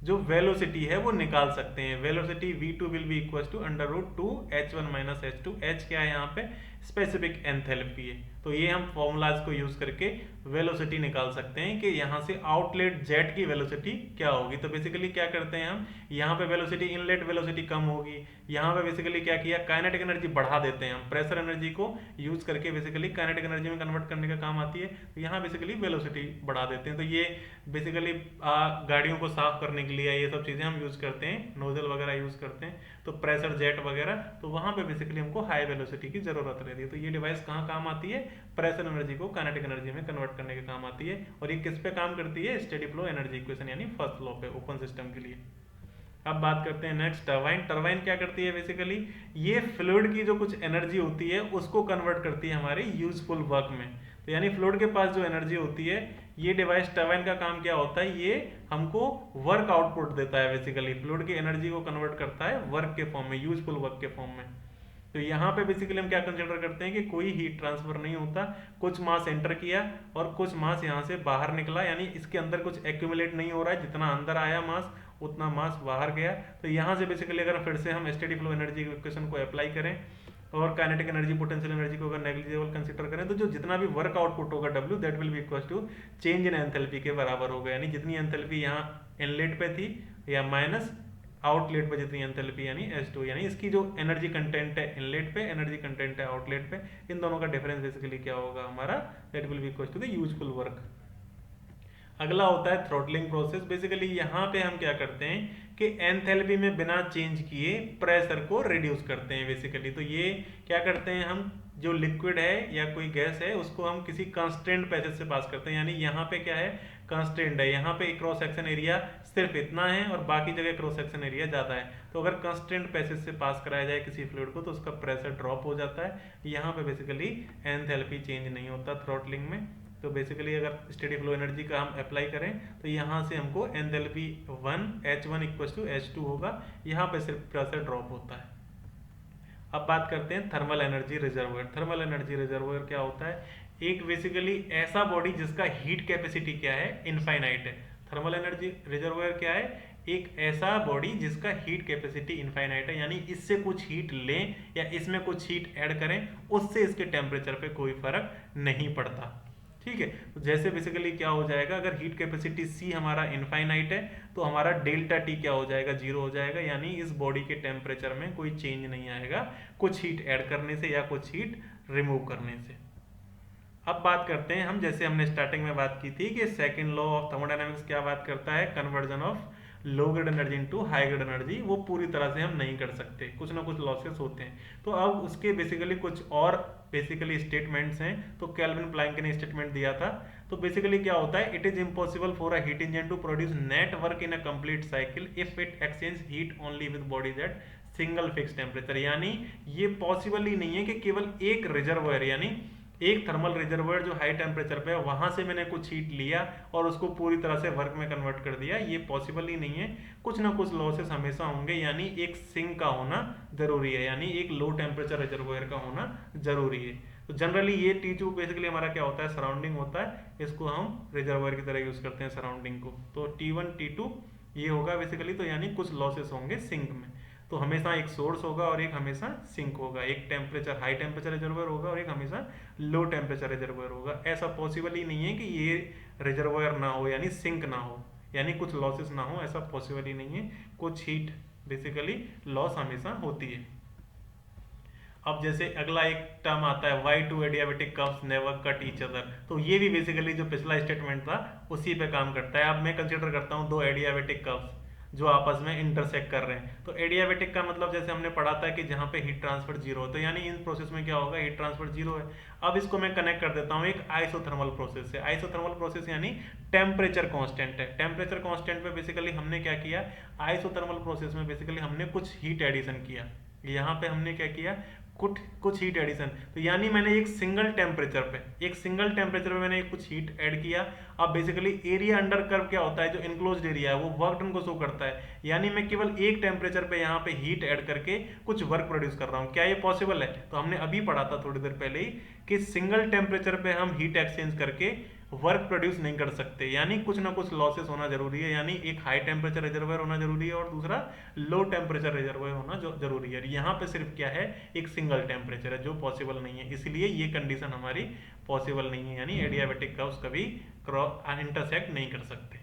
जो वेलोसिटी है वो निकाल सकते हैं। Velocity v2 will be equal to under root 2 h1 minus h2। h क्या है यहाँ पे, स्पेसिफिक एंथैल्पी है। तो ये हम फॉर्मूलाज को यूज करके वेलोसिटी निकाल सकते हैं कि यहाँ से आउटलेट जेट की वेलोसिटी क्या होगी। तो बेसिकली क्या करते हैं हम, यहाँ पे वेलोसिटी, इनलेट वेलोसिटी कम होगी, यहाँ पे बेसिकली क्या किया, काइनेटिक एनर्जी बढ़ा देते हैं हम। प्रेशर एनर्जी को यूज करके बेसिकली काइनेटिक एनर्जी में कन्वर्ट करने का काम आती है। तो यहाँ बेसिकली वेलोसिटी बढ़ा देते हैं। तो ये बेसिकली गाड़ियों को साफ करने के लिए ये सब चीजें हम यूज करते हैं, नोजल वगैरह यूज करते हैं। तो प्रेशर जेट वगैरह, तो वहां पे बेसिकली हमको हाई वेलोसिटी की जरूरत रहती है। तो ये डिवाइस कहाँ काम आती है, प्रेशर एनर्जी को काइनेटिक एनर्जी में कन्वर्ट करने के काम आती है। और ये किस पे काम करती है, स्टेडी फ्लो एनर्जी इक्वेशन यानी फर्स्ट लॉ पे, ओपन सिस्टम के लिए। अब बात करते हैं नेक्स्ट टरबाइन। टरबाइन क्या करती है, बेसिकली ये फ्लूइड की जो कुछ एनर्जी होती है उसको कन्वर्ट करती है हमारी यूजफुल वर्क में। तो यानी फ्लूइड के पास जो एनर्जी होती है, ये डिवाइस टरबाइन का काम क्या होता है, ये हमको वर्क आउटपुट देता है। बेसिकली फ्लूइड की एनर्जी को कन्वर्ट करता है वर्क के फॉर्म में, यूजफुल वर्क के फॉर्म में। तो यहाँ पे बेसिकली हम क्या कंसिडर करते हैं कि कोई हीट ट्रांसफर नहीं होता, कुछ मास एंटर किया और कुछ मास यहाँ से बाहर निकला, यानी इसके अंदर कुछ एक्यूमुलेट नहीं हो रहा है, जितना अंदर आया मास उतना मास बाहर गया। तो यहाँ से बेसिकली अगर फिर से हम स्टेडी फ्लो एनर्जी इक्वेशन को अप्लाई करें और काइनेटिक एनर्जी, पोटेंशियल एनर्जी को अगर नेग्लिजिबल कंसीडर करें, तो जो जितना भी वर्क आउटपुट होगा W, that will be equal to change in enthalpy के बराबर होगा। यानी जितनी एंथैल्पी यहाँ इनलेट पे थी या माइनस आउटलेट पे जितनी एंथैल्पी यानी S2, यानी इसकी जो एनर्जी कंटेंट है इनलेट पे, एनर्जी कंटेंट है आउटलेट पे, इन दोनों का डिफरेंस बेसिकली क्या होगा हमारा, that will be equal to the useful work. अगला होता है थ्रॉटलिंग प्रोसेस। बेसिकली यहाँ पे हम क्या करते हैं कि एंथैल्पी में बिना चेंज किए प्रेशर को रिड्यूस करते हैं बेसिकली। तो ये क्या करते हैं, हम जो लिक्विड है या कोई गैस है उसको हम किसी कंस्ट्रेंट पैसेज से पास करते हैं, यानी यहाँ पे क्या है, कंस्ट्रेंट है, यहाँ पे क्रॉस सेक्शन एरिया सिर्फ इतना है और बाकी जगह क्रॉस सेक्शन एरिया ज़्यादा है। तो अगर कंस्ट्रेंट पैसेज से पास कराया जाए किसी फ्लूइड को तो उसका प्रेशर ड्रॉप हो जाता है। यहाँ पे बेसिकली एंथैल्पी चेंज नहीं होता थ्रॉटलिंग में। तो बेसिकली अगर स्टेडी फ्लो एनर्जी का हम अप्लाई करें तो यहाँ से हमको एंथैल्पी 1 H1 = H2 होगा, यहाँ पे सिर्फ प्रेशर ड्रॉप होता है। अब बात करते हैं thermal energy reservoir. Thermal energy reservoir क्या होता है, एक बेसिकली ऐसा बॉडी जिसका हीट कैपेसिटी क्या है, इनफाइनाइट है। थर्मल एनर्जी रिजर्वोयर क्या है, एक ऐसा बॉडी जिसका हीट कैपेसिटी इनफाइनाइट है, यानी इससे कुछ हीट लें या इसमें कुछ हीट ऐड करें उससे इसके टेम्परेचर पे कोई फर्क नहीं पड़ता। ठीक है, तो जैसे बेसिकली क्या हो जाएगा, अगर हीट कैपेसिटी C हमारा इनफाइनाइट है तो हमारा डेल्टा T क्या हो जाएगा, 0 हो जाएगा, यानी इस बॉडी के टेम्परेचर में कोई चेंज नहीं आएगा कुछ हीट ऐड करने से या कुछ हीट रिमूव करने से। अब बात करते हैं हम, जैसे हमने स्टार्टिंग में बात की थी कि सेकंड लॉ ऑफ थर्मोडायनामिक्स क्या बात करता है, conversion of low grade energy into high grade energy. वो पूरी तरह से हम नहीं कर सकते, कुछ ना कुछ लॉसेस होते हैं। तो अब उसके बेसिकली कुछ और बेसिकली स्टेटमेंट्स हैं। तो केल्विन प्लैंक ने स्टेटमेंट दिया था। तो बेसिकली क्या होता है, it is impossible for a heat engine to produce net work in a complete cycle if it exchange heat only with bodies at single fix temperature. यानी ये पॉसिबल ही नहीं है कि केवल एक रिजर्वोयर यानी एक थर्मल रिजर्वोयर जो हाई टेम्परेचर पे है वहां से मैंने कुछ हीट लिया और उसको पूरी तरह से वर्क में कन्वर्ट कर दिया, ये पॉसिबल ही नहीं है। कुछ ना कुछ लॉसेस हमेशा होंगे, यानी एक सिंक का होना जरूरी है, यानी एक लो टेम्परेचर रिजर्वोयर का होना जरूरी है। तो जनरली ये T2 बेसिकली हमारा क्या होता है, सराउंडिंग होता है, इसको हम रिजर्वोयर की तरह यूज करते हैं सराउंडिंग को। तो T1 T2 ये होगा बेसिकली, तो यानी कुछ लॉसेस होंगे सिंक में। तो हमेशा एक सोर्स होगा और एक हमेशा सिंक होगा, एक टेम्परेचर हाई टेम्परेचर रिजर्वोयर होगा और एक हमेशा लो टेम्परेचर रिजर्वोयर होगा। ऐसा पॉसिबल ही नहीं है कि ये रिजर्वोयर ना हो यानी सिंक ना हो, यानी कुछ लॉसेस ना हो, ऐसा पॉसिबल ही नहीं है। कुछ हीट बेसिकली लॉस हमेशा होती है। अब जैसे अगला एक टर्म आता है why two adiabatic cups never cut each other. तो ये भी बेसिकली जो पिछला स्टेटमेंट था उसी पे काम करता है। अब मैं कंसिडर करता हूँ दो एडियाबेटिक कप्स जो आपस में इंटरसेक्ट कर रहे हैं। तो एडियाबेटिक का मतलब जैसे हमने पढ़ा था कि जहाँ पे हीट ट्रांसफर जीरो है, तो यानी इन प्रोसेस में क्या होगा, हीट ट्रांसफर जीरो है। अब इसको मैं कनेक्ट कर देता हूँ एक आइसोथर्मल प्रोसेस से। आइसोथर्मल प्रोसेस यानी टेम्परेचर कांस्टेंट है। टेम्परेचर कांस्टेंट पे बेसिकली हमने क्या किया, आइसोथर्मल प्रोसेस में बेसिकली हमने कुछ हीट एडिशन किया। यहाँ पे हमने क्या किया, कुछ हीट एडिशन। तो यानी मैंने एक सिंगल टेम्परेचर पे मैंने कुछ हीट ऐड किया। अब बेसिकली एरिया अंडर कर्व क्या होता है, जो इनक्लोज्ड एरिया है वो वर्क डन को शो करता है, यानी मैं केवल एक टेम्परेचर पे यहाँ पे हीट ऐड करके कुछ वर्क प्रोड्यूस कर रहा हूँ। क्या ये पॉसिबल है? तो हमने अभी पढ़ा था थोड़ी देर पहले ही कि सिंगल टेम्परेचर पे हम हीट एक्सचेंज करके वर्क प्रोड्यूस नहीं कर सकते, यानी कुछ ना कुछ लॉसेस होना जरूरी है। यानी एक हाई टेम्परेचर रिजर्वोयर होना जरूरी है और दूसरा लो टेम्परेचर रिजर्वोयर होना जो जरूरी है। यहाँ पे सिर्फ क्या है, एक सिंगल टेम्परेचर है जो पॉसिबल नहीं है, इसलिए ये कंडीशन हमारी पॉसिबल नहीं है, यानी एडियाबेटिक कर्व्स कभी इंटरसेक्ट नहीं कर सकते।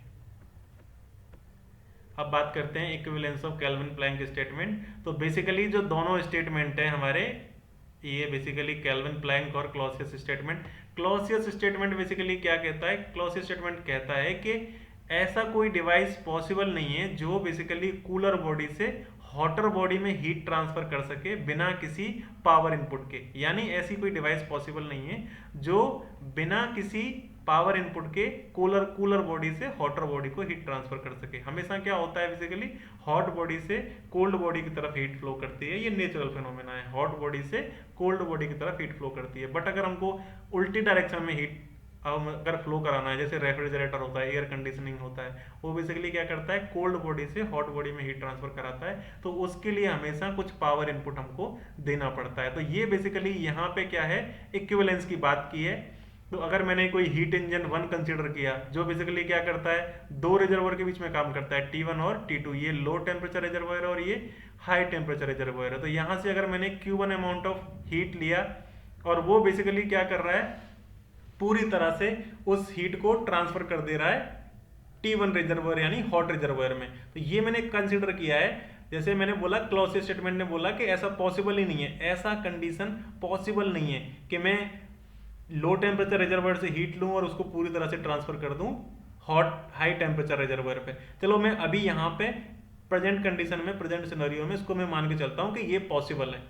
अब बात करते हैं equivalence of Kelvin Planck statement. तो बेसिकली जो दोनों स्टेटमेंट है हमारे, ये बेसिकली केल्विन प्लैंक और Clausius statement. Clausius statement basically क्या कहता है, क्लॉसियस स्टेटमेंट कहता है कि ऐसा कोई डिवाइस पॉसिबल नहीं है जो बेसिकली कूलर बॉडी से हॉटर बॉडी में हीट ट्रांसफर कर सके बिना किसी पावर इनपुट के। यानी ऐसी कोई डिवाइस पॉसिबल नहीं है जो बिना किसी पावर इनपुट के कूलर बॉडी से हॉटर बॉडी को हीट ट्रांसफर कर सके। हमेशा क्या होता है, बेसिकली हॉट बॉडी से कोल्ड बॉडी की तरफ हीट फ्लो करती है, ये नेचुरल फिनोमेना है। हॉट बॉडी से कोल्ड बॉडी की तरफ हीट फ्लो करती है। बट अगर हमको उल्टी डायरेक्शन में हीट अगर फ्लो कराना है, जैसे रेफ्रिजरेटर होता है, एयर कंडीशनिंग होता है, वो बेसिकली क्या करता है, कोल्ड बॉडी से हॉट बॉडी में हीट ट्रांसफर कराता है, तो उसके लिए हमेशा कुछ पावर इनपुट हमको देना पड़ता है। तो ये बेसिकली यहाँ पे क्या है, इक्विवेलेंस की बात की है। तो अगर मैंने कोई हीट इंजन 1 कंसीडर किया जो बेसिकली क्या करता है, दो रिजर्वोयर के बीच में काम करता है, T1 और T2, ये लो टेम्परेचर रिजर्वोयर और ये हाई टेम्परेचर रिजर्वोयर है। तो यहाँ से अगर मैंने Q1 अमाउंट ऑफ हीट लिया और वो बेसिकली क्या कर रहा है, पूरी तरह से उस हीट को ट्रांसफर कर दे रहा है T1 रिजर्वोयर यानी हॉट रिजर्वोयर में। तो ये मैंने कंसीडर किया है। जैसे मैंने बोला, क्लॉसियस स्टेटमेंट ने बोला कि ऐसा पॉसिबल ही नहीं है, ऐसा कंडीशन पॉसिबल नहीं है कि मैं लो टेम्परेचर रिजर्वोयर से हीट लूं और उसको पूरी तरह से ट्रांसफर कर दूं हाई टेम्परेचर रिजर्वोयर पे। चलो मैं अभी यहाँ पे प्रेजेंट कंडीशन में, प्रेजेंट सिनेरियो में इसको मैं मान के चलता हूँ कि ये पॉसिबल है।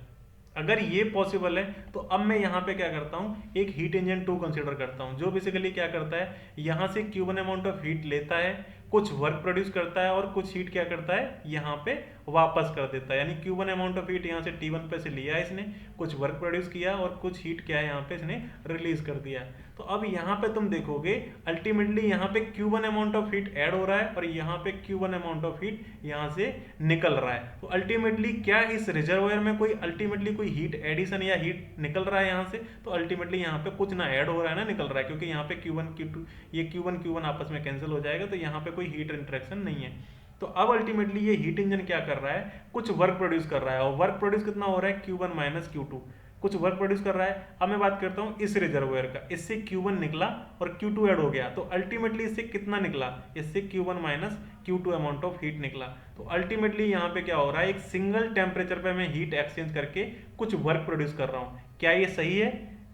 अगर ये पॉसिबल है तो अब मैं यहाँ पे क्या करता हूँ, एक हीट इंजन 2 कंसीडर करता हूँ, जो बेसिकली क्या करता है, यहाँ से Q1 अमाउंट ऑफ हीट लेता है, कुछ वर्क प्रोड्यूस करता है और कुछ हीट क्या करता है यहाँ पे वापस कर देता है। यानी Q1 अमाउंट ऑफ हीट यहाँ से T1 पे से लिया इसने, कुछ वर्क प्रोड्यूस किया और कुछ हीट क्या है यहाँ पे इसने रिलीज कर दिया। तो अब यहाँ पे तुम देखोगे अल्टीमेटली यहाँ पे Q1 amount of heat add हो रहा है और यहाँ पे Q1 अमाउंट ऑफ हीट यहाँ से निकल रहा है। तो अल्टीमेटली क्या इस रिजर्वायर में कोई अल्टीमेटली कोई हीट एडिशन या हीट निकल रहा है यहाँ से, तो अल्टीमेटली यहाँ पे कुछ ना ऐड हो रहा है ना निकल रहा है, क्योंकि यहाँ पे Q1 Q2 ये Q1 आपस में कैंसिल हो जाएगा, तो यहाँ पे कोई हीट इंटरेक्शन नहीं है। तो अब अल्टीमेटली ये हीट इंजन क्या कर रहा है, कुछ वर्क प्रोड्यूस कर रहा है, और वर्क प्रोड्यूस कितना हो रहा है, Q1 माइनस Q2 कुछ वर्क प्रोड्यूस कर रहा है। अब मैं बात करता हूँ इस रिजर्वायर का, इससे Q1 निकला और Q2 ऐड हो गया, तो अल्टीमेटली इससे कितना निकला, इससे Q1 minus Q2 amount of heat निकला। तो अल्टीमेटली यहाँ पे क्या हो रहा है, एक सिंगल टेम्परेचर पे मैं हीट एक्सचेंज करके कुछ वर्क प्रोड्यूस कर रहा हूँ। क्या ये सही है,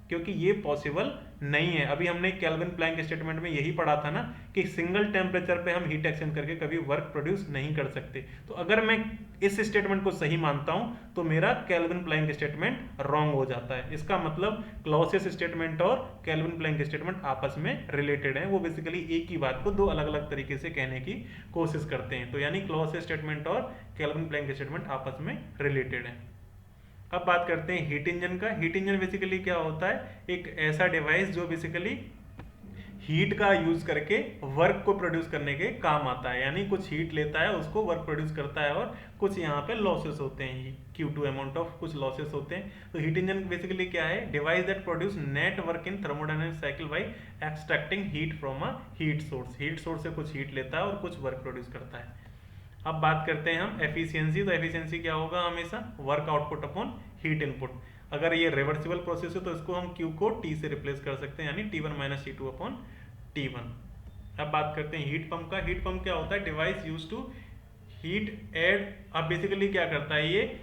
क्योंकि ये पॉसिबल नहीं है। अभी हमने केल्विन प्लैंक स्टेटमेंट में यही पढ़ा था ना कि सिंगल टेम्परेचर पे हम हीट एक्सचेंज करके कभी वर्क प्रोड्यूस नहीं कर सकते। तो अगर मैं इस स्टेटमेंट को सही मानता हूं तो मेरा केल्विन प्लैंक स्टेटमेंट रॉन्ग हो जाता है। इसका मतलब क्लॉसियस स्टेटमेंट और केल्विन प्लैंक स्टेटमेंट आपस में रिलेटेड हैं, वो बेसिकली एक ही बात को दो अलग अलग तरीके से कहने की कोशिश करते हैं। तो यानी क्लॉसियस स्टेटमेंट और केल्विन प्लैंक स्टेटमेंट आपस में रिलेटेड है। अब बात करते हैं हीट इंजन का। हीट इंजन बेसिकली क्या होता है, एक ऐसा डिवाइस जो बेसिकली हीट का यूज करके वर्क को प्रोड्यूस करने के काम आता है। यानी कुछ हीट लेता है, उसको वर्क प्रोड्यूस करता है, और कुछ यहाँ पे लॉसेस होते हैं, Q2 अमाउंट ऑफ कुछ लॉसेस होते हैं। तो हीट इंजन बेसिकली क्या है, device that produce net work in thermodynamic cycle by extracting heat from a heat source. Heat source से कुछ हीट लेता है और कुछ वर्क प्रोड्यूस करता है। अब बात करते हैं हम एफिशिएंसी। तो एफिशिएंसी क्या होगा, हमेशा work output upon heat input. अगर ये रिवर्सिबल प्रोसेस है तो इसको हम Q को T से रिप्लेस कर सकते हैं, यानी T1 minus T2 upon T1। अब बात करते हैं हीट पंप का। हीट पंप क्या होता है, device use to heat add. अब बेसिकली क्या करता है, ये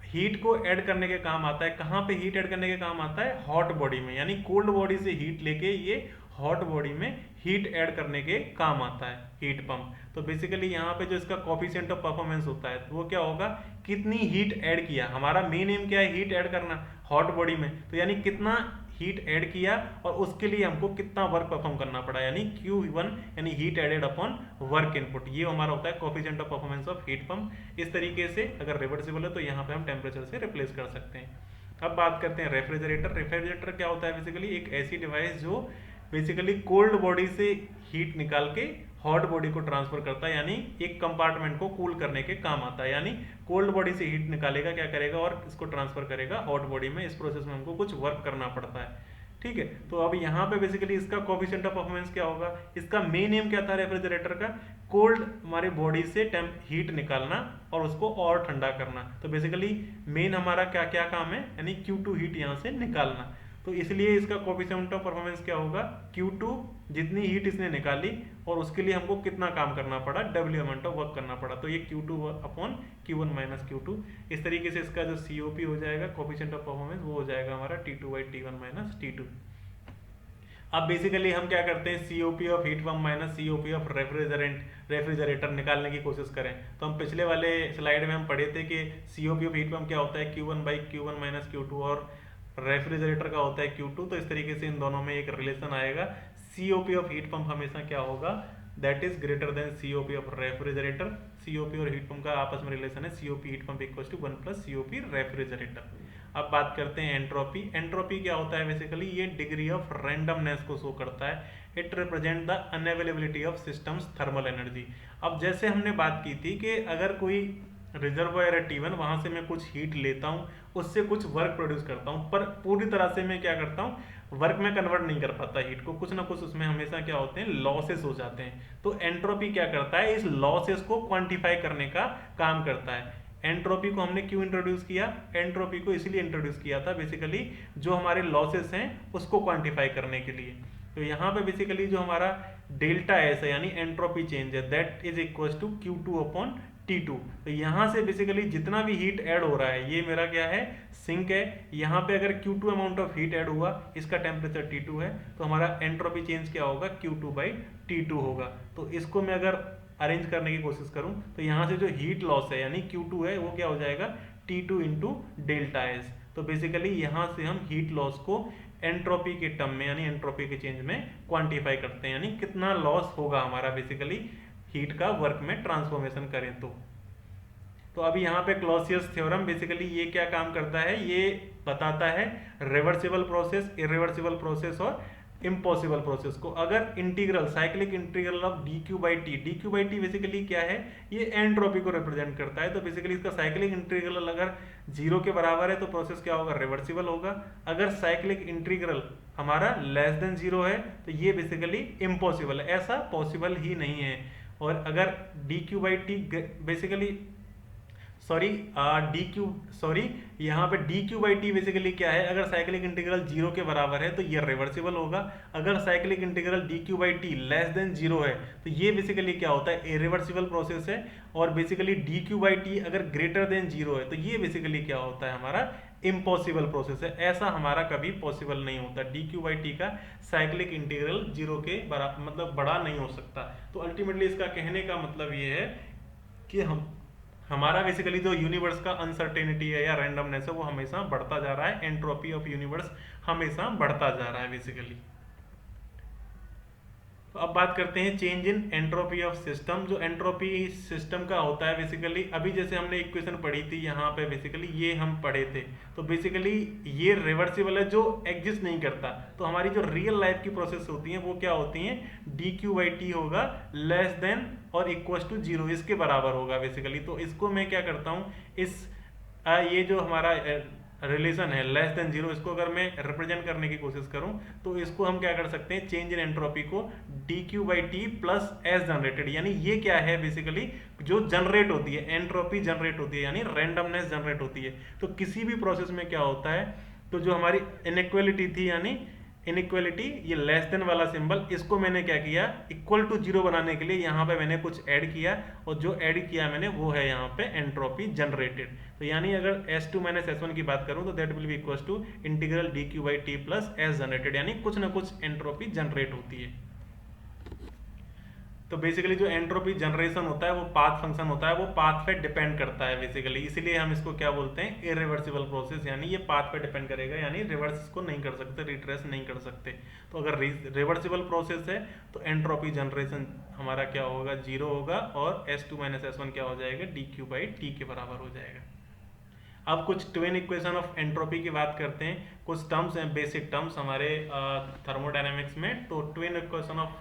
हीट को ऐड करने के काम आता है। कहाँ पे हीट ऐड करने के काम आता है, हॉट बॉडी में। यानी कोल्ड बॉडी से हीट लेके ये हॉट बॉडी में हीट ऐड करने के काम आता है हीट पंप। तो बेसिकली यहाँ पे जो इसका कोफिशिएंट ऑफ परफॉर्मेंस होता है वो क्या होगा, कितनी हीट ऐड किया। हमारा मेन एम क्या है, हीट ऐड करना हॉट बॉडी में। तो यानी कितना हीट ऐड किया और उसके लिए हमको कितना वर्क परफॉर्म करना पड़ा, यानी Q1 यानी heat added upon work input. ये हमारा होता है coefficient of performance of heat pump. इस तरीके से अगर रिवर्सिबल है तो यहाँ पे हम टेम्परेचर से रिप्लेस कर सकते हैं। अब बात करते हैं रेफ्रिजरेटर। रेफ्रिजरेटर क्या होता है, बेसिकली एक ऐसी डिवाइस जो बेसिकली कोल्ड बॉडी से हीट निकाल के हॉट बॉडी को ट्रांसफर करता है, यानी एक कंपार्टमेंट को कूल करने के काम आता है। यानी कोल्ड बॉडी से हीट निकालेगा, क्या करेगा, और इसको ट्रांसफर करेगा हॉट बॉडी में। इस प्रोसेस में हमको कुछ वर्क करना पड़ता है, ठीक है। तो अब यहाँ पे बेसिकली इसका कोफिशिएंट ऑफ परफॉर्मेंस क्या होगा, इसका मेन एम क्या था रेफ्रिजरेटर का, कोल्ड हमारे बॉडी से हीट निकालना और उसको और ठंडा करना। तो बेसिकली मेन हमारा क्या क्या काम है, यानी Q2 हीट यहाँ से निकालना। तो इसलिए इसका कोफिशिएंट ऑफ परफॉर्मेंस क्या होगा, Q2 जितनी हीट इसने निकाली और उसके लिए हमको कितना काम करना पड़ा, W अमाउंट ऑफ वर्क करना पड़ा। तो ये Q2 upon Q1 minus Q2। इस तरीके से इसका जो COP हो जाएगा, कोफिशिएंट ऑफ परफॉर्मेंस, वो हो जाएगा हमारा T2 by T1 minus T2। अब बेसिकली हम क्या करते हैं, COP of heat pump minus COP of refrigerator निकालने की कोशिश करें। तो हम पिछले वाले स्लाइड में हम पढ़े थे कि COP ऑफ हीट पंप क्या होता है, Q1 by Q1 minus Q2, और रेफ्रिजरेटर का होता है Q2। तो इस तरीके से इन दोनों में एक रिलेशन आएगा। COP ऑफ हीट पंप हमेशा क्या होगा, that is greater than COP of refrigerator. COP और हीट पंप का आपस में रिलेशन है COP heat pump equal to 1 plus COP refrigerator. अब बात करते हैं एंट्रोपी। एंट्रोपी क्या होता है, बेसिकली ये डिग्री ऑफ रैंडमनेस को शो करता है। It represent the unavailability of systems thermal energy. अब जैसे हमने बात की थी कि अगर कोई रिजर्वायर है T1, वहां से मैं कुछ हीट लेता हूं, उससे कुछ वर्क प्रोड्यूस करता हूं, पर पूरी तरह से मैं क्या करता हूं, वर्क में कन्वर्ट नहीं कर पाता हीट को। कुछ ना कुछ उसमें हमेशा क्या होते हैं, लॉसेस हो जाते हैं। तो एंट्रोपी क्या करता है, इस लॉसेस को क्वांटिफाई करने का काम करता है। एंट्रोपी को हमने क्यों इंट्रोड्यूस किया, एंट्रोपी को इसलिए इंट्रोड्यूस किया था बेसिकली जो हमारे लॉसेस हैं उसको क्वांटिफाई करने के लिए। तो यहाँ पे बेसिकली जो हमारा डेल्टा एस है, यानी एंट्रोपी चेंज है, that is equal to Q2 upon T2। तो यहाँ से बेसिकली जितना भी हीट ऐड हो रहा है, ये मेरा क्या है, सिंक है। यहाँ पे अगर Q2 amount of heat add हुआ, इसका टेम्परेचर T2 है, तो हमारा एंट्रोपी चेंज क्या होगा, Q2 बाई T2 होगा। तो इसको मैं अगर अरेंज करने की कोशिश करूं तो यहाँ से जो हीट लॉस है यानी Q2 है, वो क्या हो जाएगा, T2 इंटू डेल्टा एस। तो बेसिकली यहाँ से हम हीट लॉस को एंट्रोपी के टर्म में यानी एंट्रोपी के चेंज में क्वांटिफाई करते हैं, यानी कितना लॉस होगा हमारा बेसिकली हीट का वर्क में ट्रांसफॉर्मेशन करें तो अभी यहाँ पे क्लॉसियस थ्योरम बेसिकली ये क्या काम करता है, ये बताता है रिवर्सिबल प्रोसेस, इरिवर्सिबल प्रोसेस और इम्पॉसिबल प्रोसेस को। अगर integral cyclic integral of D Q by T basically क्या है, ये एंट्रोपी को रिप्रेजेंट करता है। तो बेसिकली इसका साइक्लिक इंटीग्रल अगर 0 के बराबर है तो प्रोसेस क्या होगा, रिवर्सिबल होगा। अगर साइक्लिक इंटीग्रल हमारा लेस देन 0 है तो ये बेसिकली इम्पॉसिबल है, ऐसा पॉसिबल ही नहीं है। और अगर D Q by T basically यहाँ पे D Q by T basically क्या है, अगर साइक्लिक इंटीग्रल 0 के बराबर है तो ये रिवर्सिबल होगा। अगर cyclic integral d Q by T less than 0 है तो ये बेसिकली क्या होता है, इरिवर्सिबल प्रोसेस है। और basically D Q by T अगर ग्रेटर देन 0 है तो ये बेसिकली क्या होता है, हमारा इम्पॉसिबल प्रोसेस है। ऐसा हमारा कभी पॉसिबल नहीं होता, डी क्यू बाई टी का साइक्लिक इंटीग्रल 0 के बराबर मतलब बड़ा नहीं हो सकता। तो अल्टीमेटली इसका कहने का मतलब ये है कि हमारा बेसिकली जो यूनिवर्स का अनसर्टेनिटी है या रैंडमनेस है वो हमेशा बढ़ता जा रहा है, एंट्रोपी ऑफ यूनिवर्स हमेशा बढ़ता जा रहा है बेसिकली। तो अब बात करते हैं change in entropy of system. जो एंट्रोपी सिस्टम का होता है बेसिकली, अभी जैसे हमने इक्वेशन पढ़ी थी यहाँ पे बेसिकली ये हम पढ़े थे, तो बेसिकली ये रिवर्सिबल है, जो एग्जिस्ट नहीं करता। तो हमारी जो रियल लाइफ की प्रोसेस होती हैं वो क्या होती हैं, डी क्यू बाई टी होगा लेस देन और इक्वल टू 0, इसके बराबर होगा बेसिकली। तो इसको मैं क्या करता हूँ, ये जो हमारा रिलेशन है लेस देन 0, इसको अगर मैं रिप्रेजेंट करने की कोशिश करूं तो इसको हम क्या कर सकते हैं, चेंज इन एंट्रोपी को D Q by T plus S generated, यानी ये क्या है बेसिकली जो जनरेट होती है, एंट्रोपी जनरेट होती है यानी रैंडमनेस जनरेट होती है। तो किसी भी प्रोसेस में क्या होता है, तो जो हमारी इनइक्वालिटी थी यानी इनइक्वालिटी, ये लेस देन वाला सिंबल, इसको मैंने क्या किया, इक्वल टू 0 बनाने के लिए यहाँ पे मैंने कुछ ऐड किया, और जो ऐड किया मैंने वो है यहाँ पे एंट्रोपी जनरेटेड। तो यानी अगर S2 माइनस S1 की बात करूँ तो that will be equal to integral d Q by T plus S generated, यानी कुछ ना कुछ एंट्रोपी जनरेट होती है। तो बेसिकली जो एंट्रोपी जनरेशन होता है वो पाथ फंक्शन होता है, वो पाथ पे डिपेंड करता है बेसिकली, इसीलिए हम इसको क्या बोलते हैं, इरिवर्सिबल प्रोसेस, यानी ये पाथ पे डिपेंड करेगा, यानी रिवर्स इसको नहीं कर सकते, रिट्रेस नहीं कर सकते। तो अगर रिवर्सिबल प्रोसेस है तो एंट्रोपी जनरेशन हमारा क्या होगा, 0 होगा, और S2 माइनस S1 क्या हो जाएगा, डी क्यू बाई टी के बराबर हो जाएगा। अब कुछ ट्विन इक्वेशन ऑफ एंट्रोपी की बात करते हैं। कुछ टर्म्स हैं, बेसिक टर्म्स हमारे थर्मोडायनेमिक्स में। तो ट्विन इक्वेशन ऑफ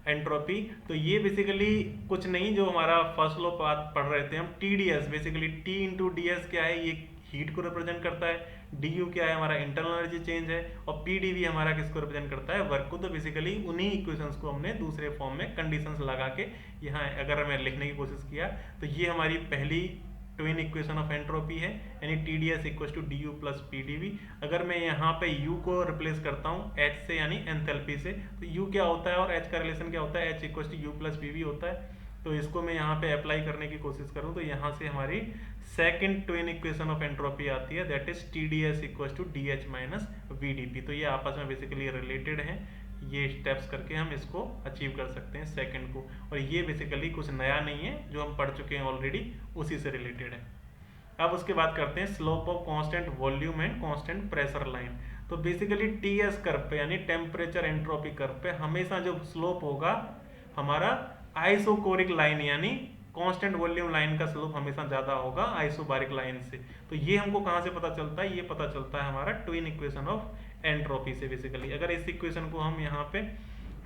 एंट्रोपी, तो ये बेसिकली कुछ नहीं, जो हमारा फर्स्ट लॉ पढ़ रहे थे हम, TdS, basically T into ds क्या है, ये हीट को रिप्रेजेंट करता है, du क्या है, हमारा इंटरनल एनर्जी चेंज है, और PdV हमारा किसको रिप्रेजेंट करता है, वर्क को। तो बेसिकली उन्हीं इक्वेशंस को हमने दूसरे फॉर्म में कंडीशंस लगा के यहाँ अगर मैं लिखने की कोशिश किया तो ये हमारी पहली ट्विन इक्वेशन ऑफ एंट्रोपी है, यानी TdS equal to du plus PdV। अगर मैं यहाँ पे U को रिप्लेस करता हूँ H से यानी एंथैल्पी से, तो U क्या होता है और H का रिलेशन क्या होता है, H equal to U plus PV होता है। तो इसको मैं यहाँ पे अप्लाई करने की कोशिश करूँ तो यहाँ से हमारी second twin equation of entropy आती है, that is TdS equal to DH minus VdP। तो ये आपस में बेसिकली रिलेटेड है, ये स्टेप्स करके हम इसको अचीव कर सकते हैं सेकंड को। और ये बेसिकली कुछ नया नहीं है, जो हम पढ़ चुके हैं ऑलरेडी, उसी से रिलेटेड है। अब उसके बाद करते हैं slope of constant volume and constant pressure line. तो बेसिकली TS कर्व पे यानी टेम्परेचर एंट्रोपी कर्व पे हमेशा जो स्लोप होगा हमारा आइसोकोरिक लाइन यानी कांस्टेंट वॉल्यूम लाइन का स्लोप हमेशा ज्यादा होगा आइसोबारिक लाइन से। तो ये हमको कहाँ से पता चलता है, ये पता चलता है हमारा ट्विन इक्वेशन ऑफ एंट्रोपी से। बेसिकली अगर इस इक्वेशन को हम यहाँ पे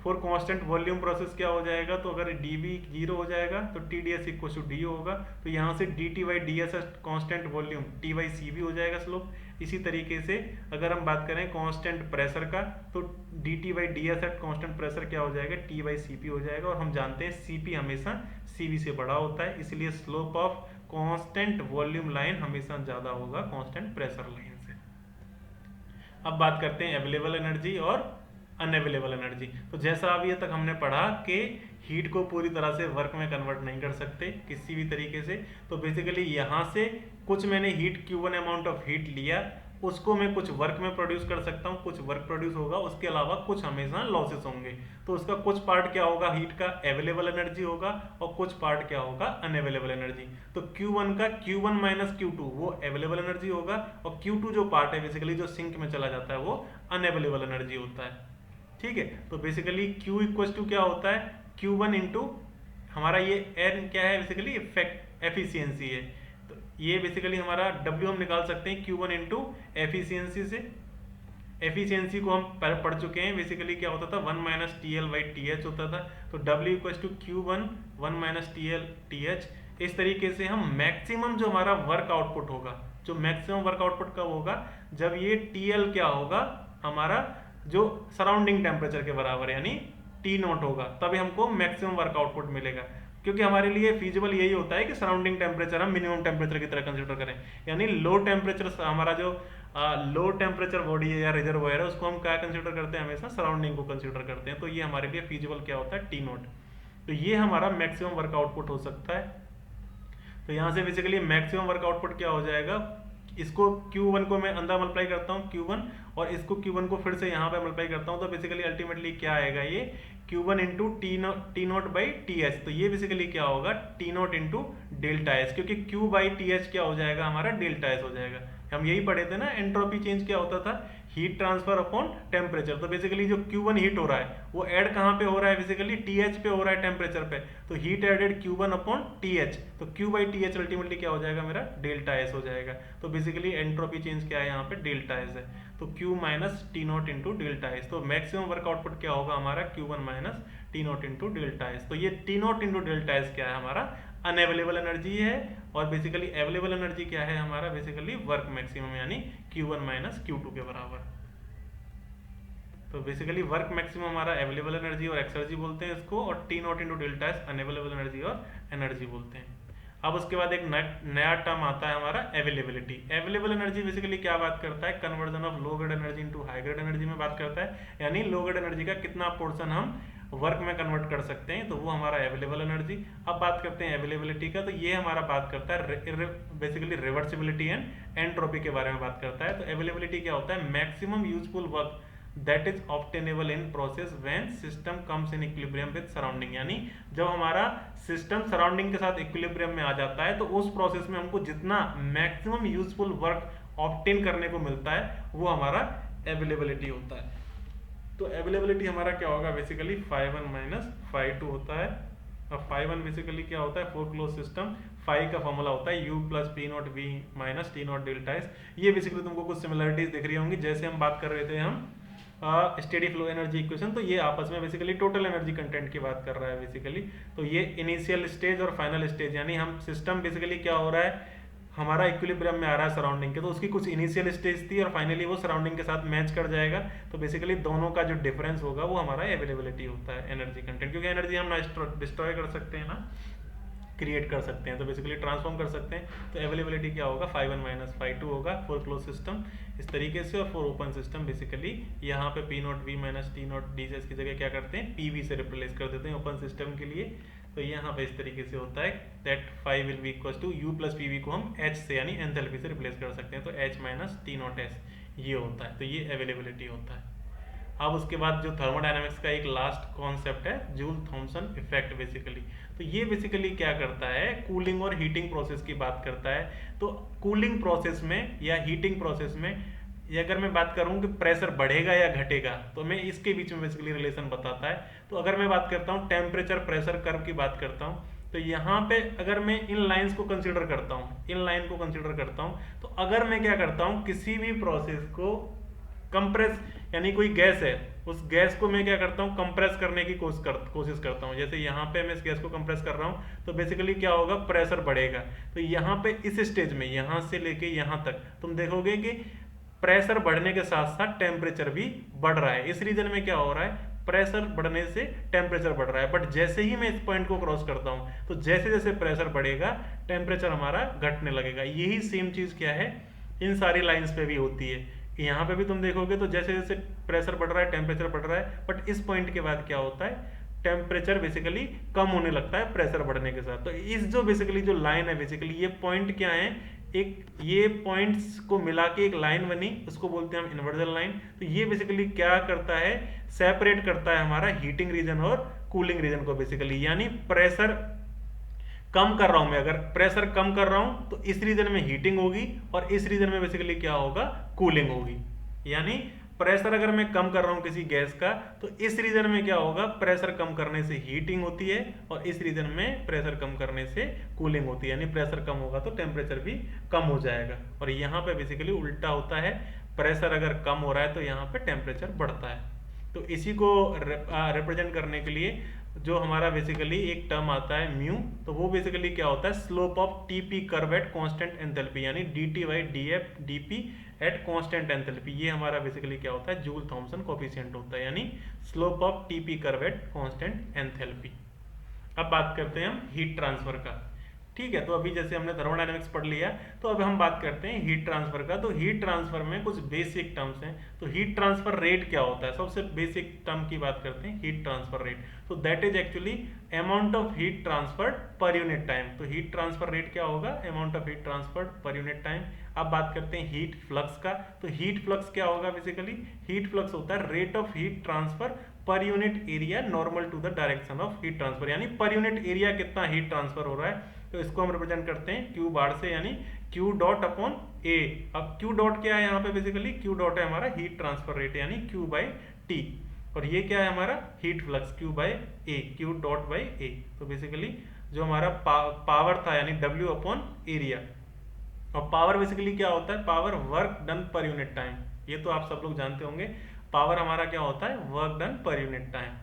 फॉर कांस्टेंट वॉल्यूम प्रोसेस क्या हो जाएगा, तो अगर dV 0 हो जाएगा तो TdS इक्वल टू du होगा, तो यहाँ से dt by ds constant volume T by CV हो जाएगा स्लोप। इसी तरीके से अगर हम बात करें कांस्टेंट प्रेशर का, तो dt by ds constant pressure क्या हो जाएगा, T बाई Cp हो जाएगा। और हम जानते हैं Cp हमेशा Cv से बड़ा होता है, इसलिए slope of constant volume line हमेशा ज्यादा होगा कांस्टेंट प्रेशर लाइन से। अब बात करते हैं अवेलेबल एनर्जी और अनअवेलेबल एनर्जी। तो जैसा अभी तक हमने पढ़ा कि हीट को पूरी तरह से वर्क में कन्वर्ट नहीं कर सकते किसी भी तरीके से। तो बेसिकली यहाँ से कुछ मैंने heat Q1 amount of heat लिया, उसको मैं कुछ वर्क में प्रोड्यूस कर सकता हूँ, कुछ वर्क प्रोड्यूस होगा, उसके अलावा कुछ हमेशा लॉसेस होंगे। तो उसका कुछ पार्ट क्या होगा, हीट का अवेलेबल एनर्जी होगा और कुछ पार्ट क्या होगा, अनअवेलेबल एनर्जी। तो Q1 का Q1 माइनस Q2 वो अवेलेबल एनर्जी होगा और Q2 जो पार्ट है बेसिकली जो सिंक में चला जाता है वो अनअवेलेबल एनर्जी होता है। ठीक है, तो बेसिकली Q इक्वल टू क्या होता है, Q1 इंटू हमारा ये N क्या है, बेसिकली इफेक्ट एफिशिएंसी है। तो ये बेसिकली हमारा W हम निकाल सकते हैं Q1 इंटू एफिशिएंसी से। एफिशिएंसी को हम पहले पढ़ चुके हैं, बेसिकली क्या होता था 1 माइनस TL बाई TH होता था। तो W equal to Q1 1 minus TL TH। इस तरीके से हम मैक्सिमम जो हमारा वर्क आउटपुट होगा, जो मैक्सिमम वर्क आउटपुट कब होगा, जब ये TL क्या होगा हमारा जो सराउंडिंग टेम्परेचर के बराबर यानी T0 होगा, तभी हमको मैक्सिमम वर्क आउटपुट मिलेगा। क्योंकि हमारे लिए फीजिबल यही होता है कि सराउंडिंग टेम्परेचर हम मिनिमम टेम्परेचर की तरह कंसीडर करें, यानी लो टेम्परेचर हमारा जो लो टेम्परेचर बॉडी है या रिजर्वोयर है उसको हम क्या कंसीडर करते हैं, हमेशा सराउंडिंग को कंसीडर करते हैं। तो ये हमारे लिए फीजिबल क्या होता है, T0। तो ये हमारा मैक्सिमम वर्क आउटपुट हो सकता है। तो यहाँ से बेसिकली मैक्सिमम वर्क आउटपुट क्या हो जाएगा, इसको Q1 को मैं अंदर मल्टीप्लाई करता हूँ Q1 और इसको Q1 को फिर से यहाँ पे मल्टीप्लाई करता हूँ, तो बेसिकली अल्टीमेटली क्या आएगा ये Q1 into T0 by TH। तो ये बेसिकली क्या होगा, T0 इंटू डेल्टा एस, क्योंकि Q बाई TH क्या हो जाएगा हमारा, डेल्टा एस हो जाएगा। हम यही पढ़े थे ना, एंट्रोपी चेंज क्या होता था, हीट ट्रांसफर अपॉन टेम्परेचर। तो बेसिकली जो Q1 हीट हो रहा है वो ऐड कहाँ पे हो रहा है, बेसिकली TH पे हो रहा है, टेम्परेचर पे। तो heat added Q1 upon TH, तो Q बाई TH अल्टीमेटली क्या हो जाएगा मेरा, डेल्टा एस हो जाएगा। तो बेसिकली एंट्रोपी चेंज क्या है यहाँ पे, डेल्टा एस है। तो Q minus T0 into delta S. तो मैक्सिमम वर्क आउटपुट क्या होगा हमारा, Q1 minus T0 into delta S. तो ये T0 इंटू डेल्टा एस क्या है हमारा, अनअवेलेबल एनर्जी है। और बेसिकली अवेलेबल एनर्जी क्या है हमारा, बेसिकली वर्क मैक्सिमम यानी Q1 माइनस Q2 के बराबर। तो बेसिकली वर्क मैक्सिमम हमारा अवेलेबल एनर्जी और एक्सर्जी बोलते हैं इसको, और T0 into delta S unavailable energy और एनर्जी बोलते हैं। अब उसके बाद एक नया टर्म आता है हमारा अवेलेबिलिटी। अवेलेबल एनर्जी बेसिकली क्या बात करता है, conversion of low grade energy into high grade energy में बात करता है, यानी लो ग्रेड एनर्जी का कितना पोर्शन हम वर्क में कन्वर्ट कर सकते हैं, तो वो हमारा अवेलेबल एनर्जी। अब बात करते हैं अवेलेबिलिटी का, तो ये हमारा बात करता है बेसिकली रिवर्सिबिलिटी एंड एंट्रोपी के बारे में बात करता है। तो अवेलेबिलिटी क्या होता है, maximum useful work that is obtainable in process when system comes in equilibrium with surrounding। यानी जब हमारा सिस्टम सराउंडिंग के साथ इक्विलिब्रियम में आ जाता है तो उस प्रोसेस में हमको जितना मैक्सिमम यूजफुल वर्क ऑब्टेन करने को मिलता है वो हमारा अवेलेबिलिटी होता है। तो अवेलेबिलिटी हमारा क्या होगा, बेसिकली φ1 माइनस φ2 होता है। अब φ1 बेसिकली क्या होता है, फोर क्लोज सिस्टम, फाई का फॉर्मूला होता है U plus P0 V minus T0 delta S. ये बेसिकली तुमको कुछ सिमिलरिटीज दिख रही होंगी, जैसे हम बात कर रहे थे हम स्टेडी फ्लो एनर्जी इक्वेशन, तो ये आपस में बेसिकली टोटल एनर्जी कंटेंट की बात कर रहा है बेसिकली। तो ये इनिशियल स्टेज और फाइनल स्टेज, यानी हम सिस्टम बेसिकली क्या हो रहा है हमारा इक्विलिब्रियम में आ रहा है सराउंडिंग के, तो उसकी कुछ इनिशियल स्टेज थी और फाइनली वो सराउंडिंग के साथ मैच कर जाएगा। तो बेसिकली दोनों का जो डिफरेंस होगा वो हमारा अवेलेबिलिटी होता है एनर्जी कंटेंट, क्योंकि एनर्जी हम ना डिस्ट्रॉय कर सकते हैं ना क्रिएट कर सकते हैं, तो बेसिकली ट्रांसफॉर्म कर सकते हैं। तो अवेलेबिलिटी क्या होगा, φ1 माइनस φ2 होगा फॉर क्लोज सिस्टम इस तरीके से, और फॉर ओपन सिस्टम बेसिकली यहाँ पे P0 V minus T0 DZ की जगह क्या करते हैं, PV से रिप्लेस कर देते हैं ओपन सिस्टम के लिए। तो यहाँ पे इस तरीके से होता है that φ will be equal to U plus PV को हम H से यानी एंथैल्पी से रिप्लेस कर सकते हैं, तो H माइनस T0 S ये होता है। तो ये अवेलेबिलिटी होता है। अब उसके बाद जो थर्मोडायनामिक्स का एक लास्ट कॉन्सेप्ट है जूल थॉमसन इफेक्ट बेसिकली। तो ये बेसिकली क्या करता है, कूलिंग और हीटिंग प्रोसेस की बात करता है। तो कूलिंग प्रोसेस में या हीटिंग प्रोसेस में ये अगर मैं बात करूं कि प्रेशर बढ़ेगा या घटेगा, तो मैं इसके बीच में बेसिकली रिलेशन बताता है। तो अगर मैं बात करता हूं टेम्परेचर प्रेशर कर्व की बात करता हूं, तो यहाँ पे अगर मैं इन लाइंस को कंसीडर करता हूँ, इन लाइन को कंसीडर करता हूँ, तो अगर मैं क्या करता हूँ किसी भी प्रोसेस को कंप्रेस, यानी कोई गैस है उस गैस को मैं क्या करता हूँ कंप्रेस करने की कोशिश करता हूँ, जैसे यहाँ पे मैं इस गैस को कंप्रेस कर रहा हूँ, तो बेसिकली क्या होगा, प्रेशर बढ़ेगा। तो यहाँ पे इस स्टेज में यहाँ से लेके यहाँ तक तुम देखोगे कि प्रेशर बढ़ने के साथ साथ टेम्परेचर भी बढ़ रहा है। इस रीजन में क्या हो रहा है, प्रेशर बढ़ने से टेम्परेचर बढ़ रहा है। बट जैसे ही मैं इस पॉइंट को क्रॉस करता हूँ, तो जैसे जैसे प्रेशर बढ़ेगा टेम्परेचर हमारा घटने लगेगा। यही सेम चीज क्या है इन सारी लाइंस पे भी होती है। यहाँ पे भी तुम देखोगे तो जैसे जैसे प्रेशर बढ़ रहा है टेम्परेचर बढ़ रहा है, बट इस पॉइंट के बाद क्या होता है, टेम्परेचर बेसिकली कम होने लगता है प्रेशर बढ़ने के साथ। तो इस जो बेसिकली जो लाइन है बेसिकली ये पॉइंट क्या है, एक ये पॉइंट्स को मिला के एक लाइन बनी, उसको बोलते हैं हम इन्वर्जन लाइन। तो ये बेसिकली क्या करता है, सेपरेट करता है हमारा हीटिंग रीजन और कूलिंग रीजन को बेसिकली। यानी प्रेशर कम कर रहा हूं मैं, अगर प्रेशर कम कर रहा हूं तो इस रीजन में हीटिंग होगी और इस रीजन में बेसिकली क्या होगा, कूलिंग होगी। यानी प्रेशर अगर मैं कम कर रहा हूं किसी गैस का तो इस रीजन में क्या होगा, प्रेशर कम करने से हीटिंग होती है और इस रीजन में प्रेशर कम करने से कूलिंग होती है। यानी प्रेशर कम होगा तो टेम्परेचर भी कम हो जाएगा। और यहाँ पे बेसिकली उल्टा होता है, प्रेशर अगर कम हो रहा है तो यहाँ पे टेम्परेचर बढ़ता है। तो इसी को रिप्रेजेंट करने के लिए जो हमारा बेसिकली एक टर्म आता है म्यू, तो वो बेसिकली क्या होता है, slope of TP curve at constant enthalpy, यानी dt by df dp at constant enthalpy. ये हमारा बेसिकली क्या होता है, जूल थॉमसन कोफिशिएंट होता है, यानी slope of TP curve at constant enthalpy. अब बात करते हैं हम हीट ट्रांसफर का। ठीक है, तो अभी जैसे हमने थर्मोडायनेमिक्स पढ़ लिया, तो अब हम बात करते हैं हीट ट्रांसफर का। तो हीट ट्रांसफर में कुछ बेसिक टर्म्स हैं। तो हीट ट्रांसफर रेट क्या होता है, सबसे बेसिक टर्म की बात करते हैं, हीट ट्रांसफर रेट। तो that is actually amount of heat transferred पर यूनिट टाइम। तो हीट ट्रांसफर रेट क्या होगा, अमाउंट ऑफ हीट ट्रांसफर्ड पर यूनिट टाइम। अब बात करते हैं हीट फ्लक्स का। तो हीट फ्लक्स क्या होगा, बेसिकली हीट फ्लक्स होता है rate of heat transfer per unit area normal to the direction of heat transfer. यानी पर यूनिट एरिया कितना हीट ट्रांसफर हो रहा है, तो इसको हम रिप्रेजेंट करते हैं क्यू बार से, यानी क्यू डॉट अपॉन ए। अब क्यू डॉट क्या है यहाँ पे, बेसिकली क्यू डॉट है हमारा हीट ट्रांसफर रेट, यानी क्यू बाई टी। और ये क्या है हमारा heat flux, Q by A, Q dot by A. तो बेसिकली जो हमारा पावर था, यानी डब्ल्यू अपॉन एरिया। और पावर बेसिकली क्या होता है, power work done per unit time. ये तो आप सब लोग जानते होंगे, पावर हमारा क्या होता है, work done per unit time.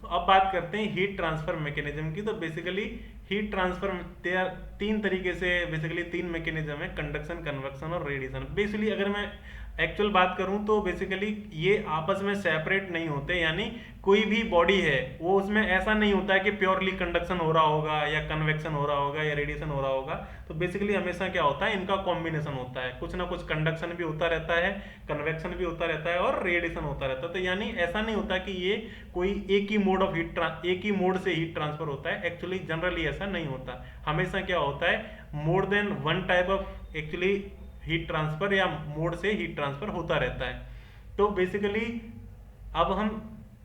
तो अब बात करते हैं हीट ट्रांसफर मैकेनिज्म की। तो बेसिकली हीट ट्रांसफर तीन तरीके से, बेसिकली तीन मैकेनिज्म है, कंडक्शन, कन्वेक्शन और रेडिएशन। बेसिकली अगर मैं एक्चुअल बात करूं तो बेसिकली ये आपस में सेपरेट नहीं होते। यानी कोई भी बॉडी है वो उसमें ऐसा नहीं होता है कि प्योरली कंडक्शन हो रहा होगा या कन्वेक्शन हो रहा होगा या रेडिएशन हो रहा होगा। तो बेसिकली हमेशा क्या होता है, इनका कॉम्बिनेशन होता है, कुछ ना कुछ कंडक्शन भी होता रहता है, कन्वेक्शन भी होता रहता है और रेडिएशन होता रहता है। तो यानी ऐसा नहीं होता कि ये कोई एक ही मोड ऑफ एक ही मोड से हीट ट्रांसफर होता है। एक्चुअली जनरली ऐसा नहीं होता, हमेशा क्या होता है, more than one type of actually heat transfer या मोड से हीट ट्रांसफर होता रहता है। तो बेसिकली अब हम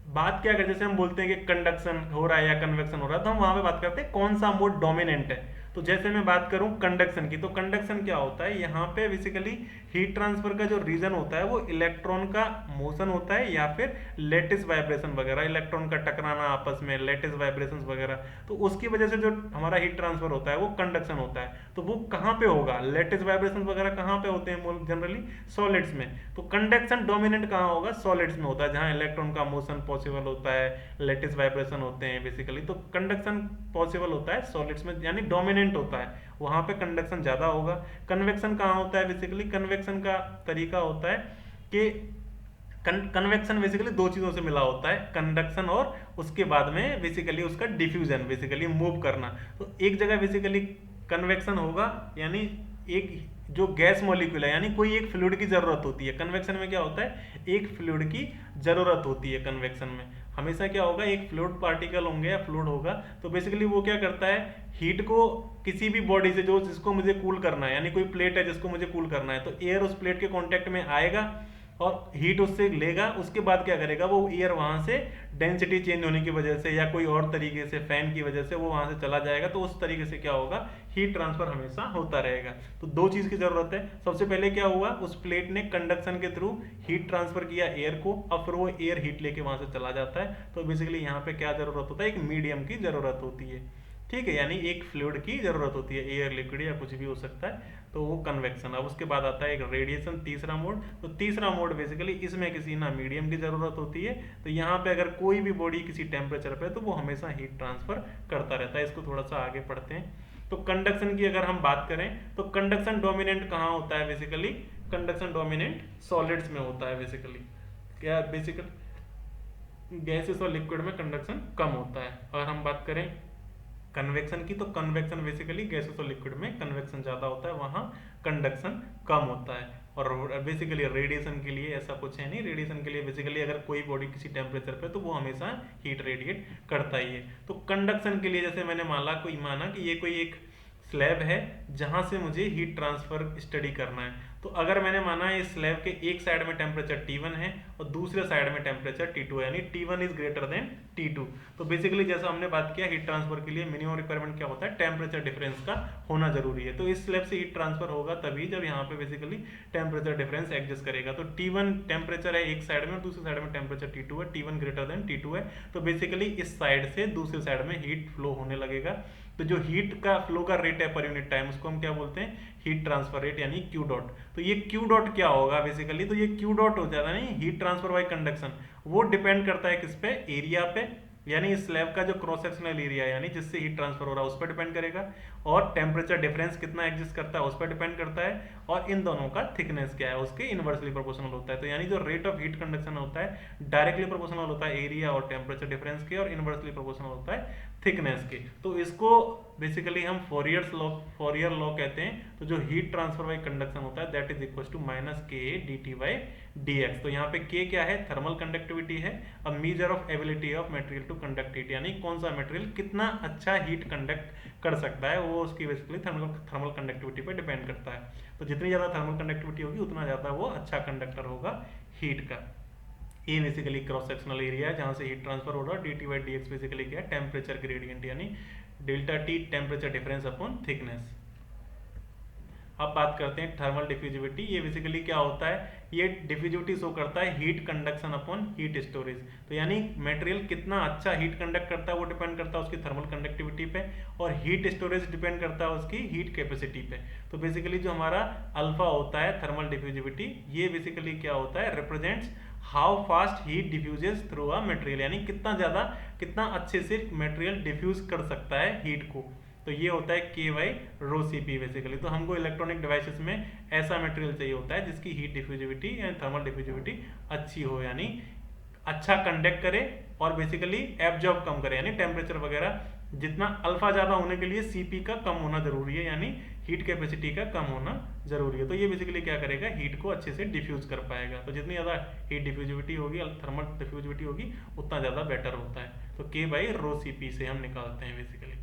बात क्या करें, जैसे हम बोलते हैं कि कंडक्शन हो रहा है या कन्वेक्शन हो रहा है, तो हम वहां पे बात करते हैं कौन सा मोड डोमिनेंट है। तो जैसे मैं बात करूं कंडक्शन की, तो कंडक्शन क्या होता है, यहाँ पे बेसिकली हीट ट्रांसफर का जो रीजन होता है वो इलेक्ट्रॉन का मोशन होता है या फिर लेटिस वाइब्रेशन वगैरह, इलेक्ट्रॉन का टकराना आपस में, लेटिस वाइब्रेशन वगैरह। तो उसकी वजह से जो हमारा हीट ट्रांसफर होता है वो कंडक्शन होता है। तो वो कहाँ पे होगा, लेटिस वाइब्रेशन वगैरह कहाँ पे होते हैं जनरली, सॉलिड्स में। तो कंडक्शन डोमिनेंट कहाँ होगा, सॉलिड्स में होता है, जहाँ इलेक्ट्रॉन का मोशन पॉसिबल होता है, लेटिस वाइब्रेशन होते हैं बेसिकली। तो कंडक्शन पॉसिबल होता है सॉलिड्स में, यानी डोमिनेंट होता है, वहां पे कंडक्शन ज्यादा होगा। कन्वेक्शन कहाँ होता है, बेसिकली कन्वेक्शन का तरीका होता है कि कन्वेक्शन बेसिकली दो चीजों से मिला होता है, कंडक्शन और उसके बाद में बेसिकली उसका डिफ्यूजन, बेसिकली मूव करना। तो एक जगह बेसिकली कन्वेक्शन होगा, यानी एक जो गैस मॉलिक्यूल है, यानी कोई एक फ्लूइड की जरूरत होती है। कन्वेक्शन में क्या होता है, एक फ्लूइड की जरूरत होती है। कन्वेक्शन में हमेशा क्या होगा, एक फ्लूइड पार्टिकल होंगे या फ्लूइड होगा। तो बेसिकली वो क्या करता है, हीट को किसी भी बॉडी से जो जिसको मुझे कूल करना है, यानी कोई प्लेट है जिसको मुझे कूल करना है, तो एयर उस प्लेट के कांटेक्ट में आएगा और हीट उससे लेगा। उसके बाद क्या करेगा, वो एयर वहां से डेंसिटी चेंज होने की वजह से या कोई और तरीके से, फैन की वजह से वो वहां से चला जाएगा। तो उस तरीके से क्या होगा, हीट ट्रांसफर हमेशा होता रहेगा। तो दो चीज की जरूरत है। सबसे पहले क्या हुआ, उस प्लेट ने कंडक्शन के थ्रू हीट ट्रांसफर किया एयर को, अब फिर वो एयर हीट लेके वहां से चला जाता है। तो बेसिकली यहाँ पे क्या जरूरत होता है, एक मीडियम की जरूरत होती है। ठीक है, यानी एक फ्लूइड की जरूरत होती है, एयर, लिक्विड या कुछ भी हो सकता है। तो वो कन्वेक्शन। अब उसके बाद आता है एक रेडिएशन, तीसरा मोड। तो तीसरा मोड बेसिकली इसमें किसी ना मीडियम की जरूरत होती है। तो यहाँ पे अगर कोई भी बॉडी किसी टेम्परेचर पे, तो वो हमेशा हीट ट्रांसफर करता रहता है। इसको थोड़ा सा आगे पढ़ते हैं। तो कंडक्शन की अगर हम बात करें, तो कंडक्शन डोमिनेंट कहाँ होता है, बेसिकली कंडक्शन डोमिनेंट सॉलिड्स में होता है। बेसिकली क्या, बेसिकली गैसेस और लिक्विड में कंडक्शन कम होता है। अगर हम बात करें कन्वेक्शन की, तो कन्वेक्शन बेसिकली गैसेस और लिक्विड में कन्वेक्शन ज्यादा होता है, वहां कंडक्शन कम होता है। और बेसिकली रेडिएशन के लिए ऐसा कुछ है नहीं। रेडिएशन के लिए बेसिकली अगर कोई बॉडी किसी टेम्परेचर पे, तो वो हमेशा हीट रेडिएट करता ही है। तो कंडक्शन के लिए जैसे मैंने माना कि ये कोई एक स्लैब है जहां से मुझे हीट ट्रांसफर स्टडी करना है। तो अगर मैंने माना इस स्लैब के एक साइड में टेम्परेचर T1 है और दूसरे साइड में टेम्परेचर T2 है, यानी T1 is greater then T2, तो बेसिकली जैसा हमने बात किया हीट ट्रांसफर के लिए मिनिमम रिक्वायरमेंट क्या होता है, टेम्परेचर डिफरेंस का होना जरूरी है। तो इस स्लैब से हीट ट्रांसफर होगा तभी जब यहाँ पे बेसिकली टेम्परेचर डिफरेंस एग्जिस्ट करेगा। तो T1 टेम्परेचर है एक साइड में और दूसरी साइड में टेम्परेचर T2 है, T1 ग्रेटर देन T2 है, तो बेसिकली इस साइड से दूसरी साइड में हीट फ्लो होने लगेगा। तो जो हीट का फ्लो का रेट है पर यूनिट टाइम, उसको हम क्या बोलते हैं, हीट ट्रांसफर रेट यानी क्यू डॉट। तो ये क्यू डॉट क्या होगा बेसिकली, तो ये क्यू डॉट हो जाता है नहीं, हीट ट्रांसफर बाय कंडक्शन, वो डिपेंड करता है किस पे, एरिया पे, यानी इस स्लैब का जो क्रॉस सेक्शनल एरिया यानी जिससे हीट ट्रांसफर हो रहा है उस पर डिपेंड करेगा, और टेम्परेचर डिफरेंस कितना एग्जिस्ट करता है उस पर डिपेंड करता है, और इन दोनों का थिकनेस क्या है उसके इनवर्सली प्रोपोर्शनल होता है। तो यानी जो रेट ऑफ हीट कंडक्शन होता है डायरेक्टली प्रोपोर्शनल होता है एरिया और टेम्परेचर डिफरेंस के, और इनवर्सली प्रोपोर्शनल होता है थिकनेस के। तो इसको बेसिकली हम फोरियर लॉ कहते हैं। तो जो हीट ट्रांसफर बाय कंडक्शन होता है that is equal to minus K dt by dx। तो यहाँ पे k क्या है, थर्मल कंडक्टिविटी है, a measure of ability of material to conduct heat, यानी कौन सा मटेरियल कितना अच्छा हीट कंडक्ट कर सकता है, वो उसकी बेसिकली थर्मल कंडक्टिविटी पे डिपेंड करता है। तो जितनी ज्यादा थर्मल कंडक्टिविटी होगी उतना ज्यादा वो अच्छा कंडक्टर होगा हीट का। ये बेसिकली क्रॉस सेक्शनल एरिया है जहां से हीट ट्रांसफर हो रहा है। dt बाई dx बेसिकली क्या है, टेम्परेचर ग्रेडियंट यानी delta T temperature difference upon thickness. अब बात करते हैं थर्मल डिफ्यूजिविटी। ये बेसिकली क्या होता है, ये डिफ्यूजिविटी शो करता है heat conduction upon heat storage. तो यानी मटेरियल कितना अच्छा हीट कंडक्ट करता है वो डिपेंड करता है उसकी थर्मल कंडक्टिविटी पे, और हीट स्टोरेज डिपेंड करता है उसकी हीट कैपेसिटी पे। तो बेसिकली जो हमारा अल्फा होता है थर्मल डिफ्यूजिविटी, ये बेसिकली क्या होता है, represents how fast heat diffuses through a material, यानी कितना अच्छे से मटेरियल डिफ्यूज कर सकता है हीट को। तो ये होता है K by rho C P basically. तो हमको इलेक्ट्रॉनिक डिवाइसेस में ऐसा मटेरियल चाहिए होता है जिसकी हीट डिफ्यूजिविटी यानी थर्मल डिफ्यूजिविटी अच्छी हो, यानी अच्छा कंडक्ट करे और बेसिकली एब्जॉर्ब कम करे, यानी टेम्परेचर वगैरह जितना अल्फा ज्यादा होने के लिए सीपी का कम होना जरूरी है, यानी हीट कैपेसिटी का कम होना जरूरी है। तो ये बेसिकली क्या करेगा, हीट को अच्छे से डिफ्यूज कर पाएगा। तो जितनी ज्यादा हीट डिफ्यूजिविटी होगी, थर्मल डिफ्यूजिविटी होगी, उतना ज्यादा बेटर होता है। तो के बाई रो सी पी से हम निकालते हैं बेसिकली।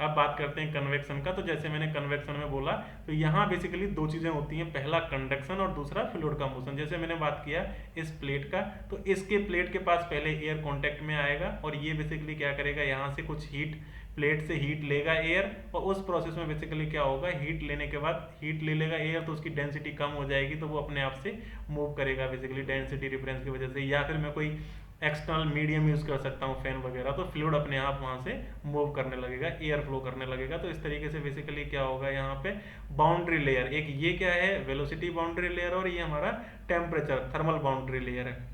अब बात करते हैं कन्वेक्शन का। तो जैसे मैंने कन्वेक्शन में बोला, तो यहाँ बेसिकली दो चीजें होती हैं, पहला कंडक्शन और दूसरा फ्लूइड का मोशन। जैसे मैंने बात किया इस प्लेट का, तो इसके प्लेट के पास पहले एयर कांटेक्ट में आएगा और ये बेसिकली क्या करेगा, यहाँ से कुछ हीट, प्लेट से हीट लेगा एयर, और उस प्रोसेस में बेसिकली क्या होगा, हीट लेने के बाद हीट ले लेगा एयर, तो उसकी डेंसिटी कम हो जाएगी, तो वो अपने आप से मूव करेगा बेसिकली डेंसिटी डिफरेंस की वजह से। या फिर मैं कोई एक्सटर्नल मीडियम यूज कर सकता हूँ फैन वगैरह, तो फ्लूइड अपने आप वहां से मूव करने लगेगा, एयर फ्लो करने लगेगा। तो इस तरीके से बेसिकली क्या होगा, यहाँ पे बाउंड्री लेयर, एक ये क्या है वेलोसिटी बाउंड्री लेयर, और ये हमारा टेम्परेचर थर्मल बाउंड्री लेयर है।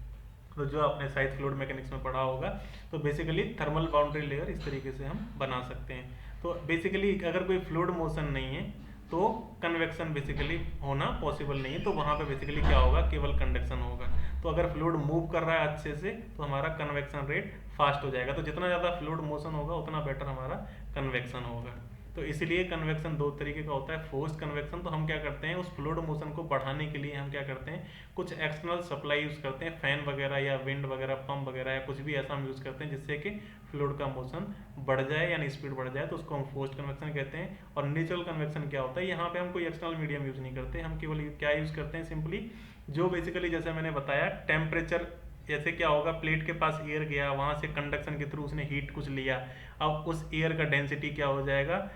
तो जो आपने शायद फ्लूइड मैकेनिक्स में पढ़ा होगा, तो बेसिकली थर्मल बाउंड्री लेयर इस तरीके से हम बना सकते हैं। तो बेसिकली अगर कोई फ्लूइड मोशन नहीं है तो कन्वेक्शन बेसिकली होना पॉसिबल नहीं है, तो वहां पे बेसिकली क्या होगा, केवल कंडक्शन होगा। तो अगर फ्लूइड मूव कर रहा है अच्छे से तो हमारा कन्वेक्शन रेट फास्ट हो जाएगा। तो जितना ज़्यादा फ्लूइड मोशन होगा उतना बेटर हमारा कन्वेक्शन होगा। तो इसीलिए कन्वेक्शन दो तरीके का होता है, फोर्स्ड कन्वेक्शन, तो हम क्या करते हैं उस फ्लूइड मोशन को बढ़ाने के लिए हम क्या करते हैं, कुछ एक्सटर्नल सप्लाई यूज करते हैं, फैन वगैरह या विंड वगैरह, पंप वगैरह या कुछ भी ऐसा हम यूज करते हैं जिससे कि फ्लूइड का मोशन बढ़ जाए यानी स्पीड बढ़ जाए, तो उसको हम फोर्स्ड कन्वेक्शन कहते हैं। और नेचुरल कन्वेक्शन क्या होता है, यहाँ पे हम कोई एक्सटर्नल मीडियम यूज नहीं करते, हम केवल क्या यूज करते हैं, सिंपली जो बेसिकली जैसे मैंने बताया टेम्परेचर, जैसे क्या होगा, प्लेट के पास एयर गया, वहां से कंडक्शन के थ्रू उसने हीट कुछ लिया, अब उस एयर का डेंसिटी क्या हो जाएगा,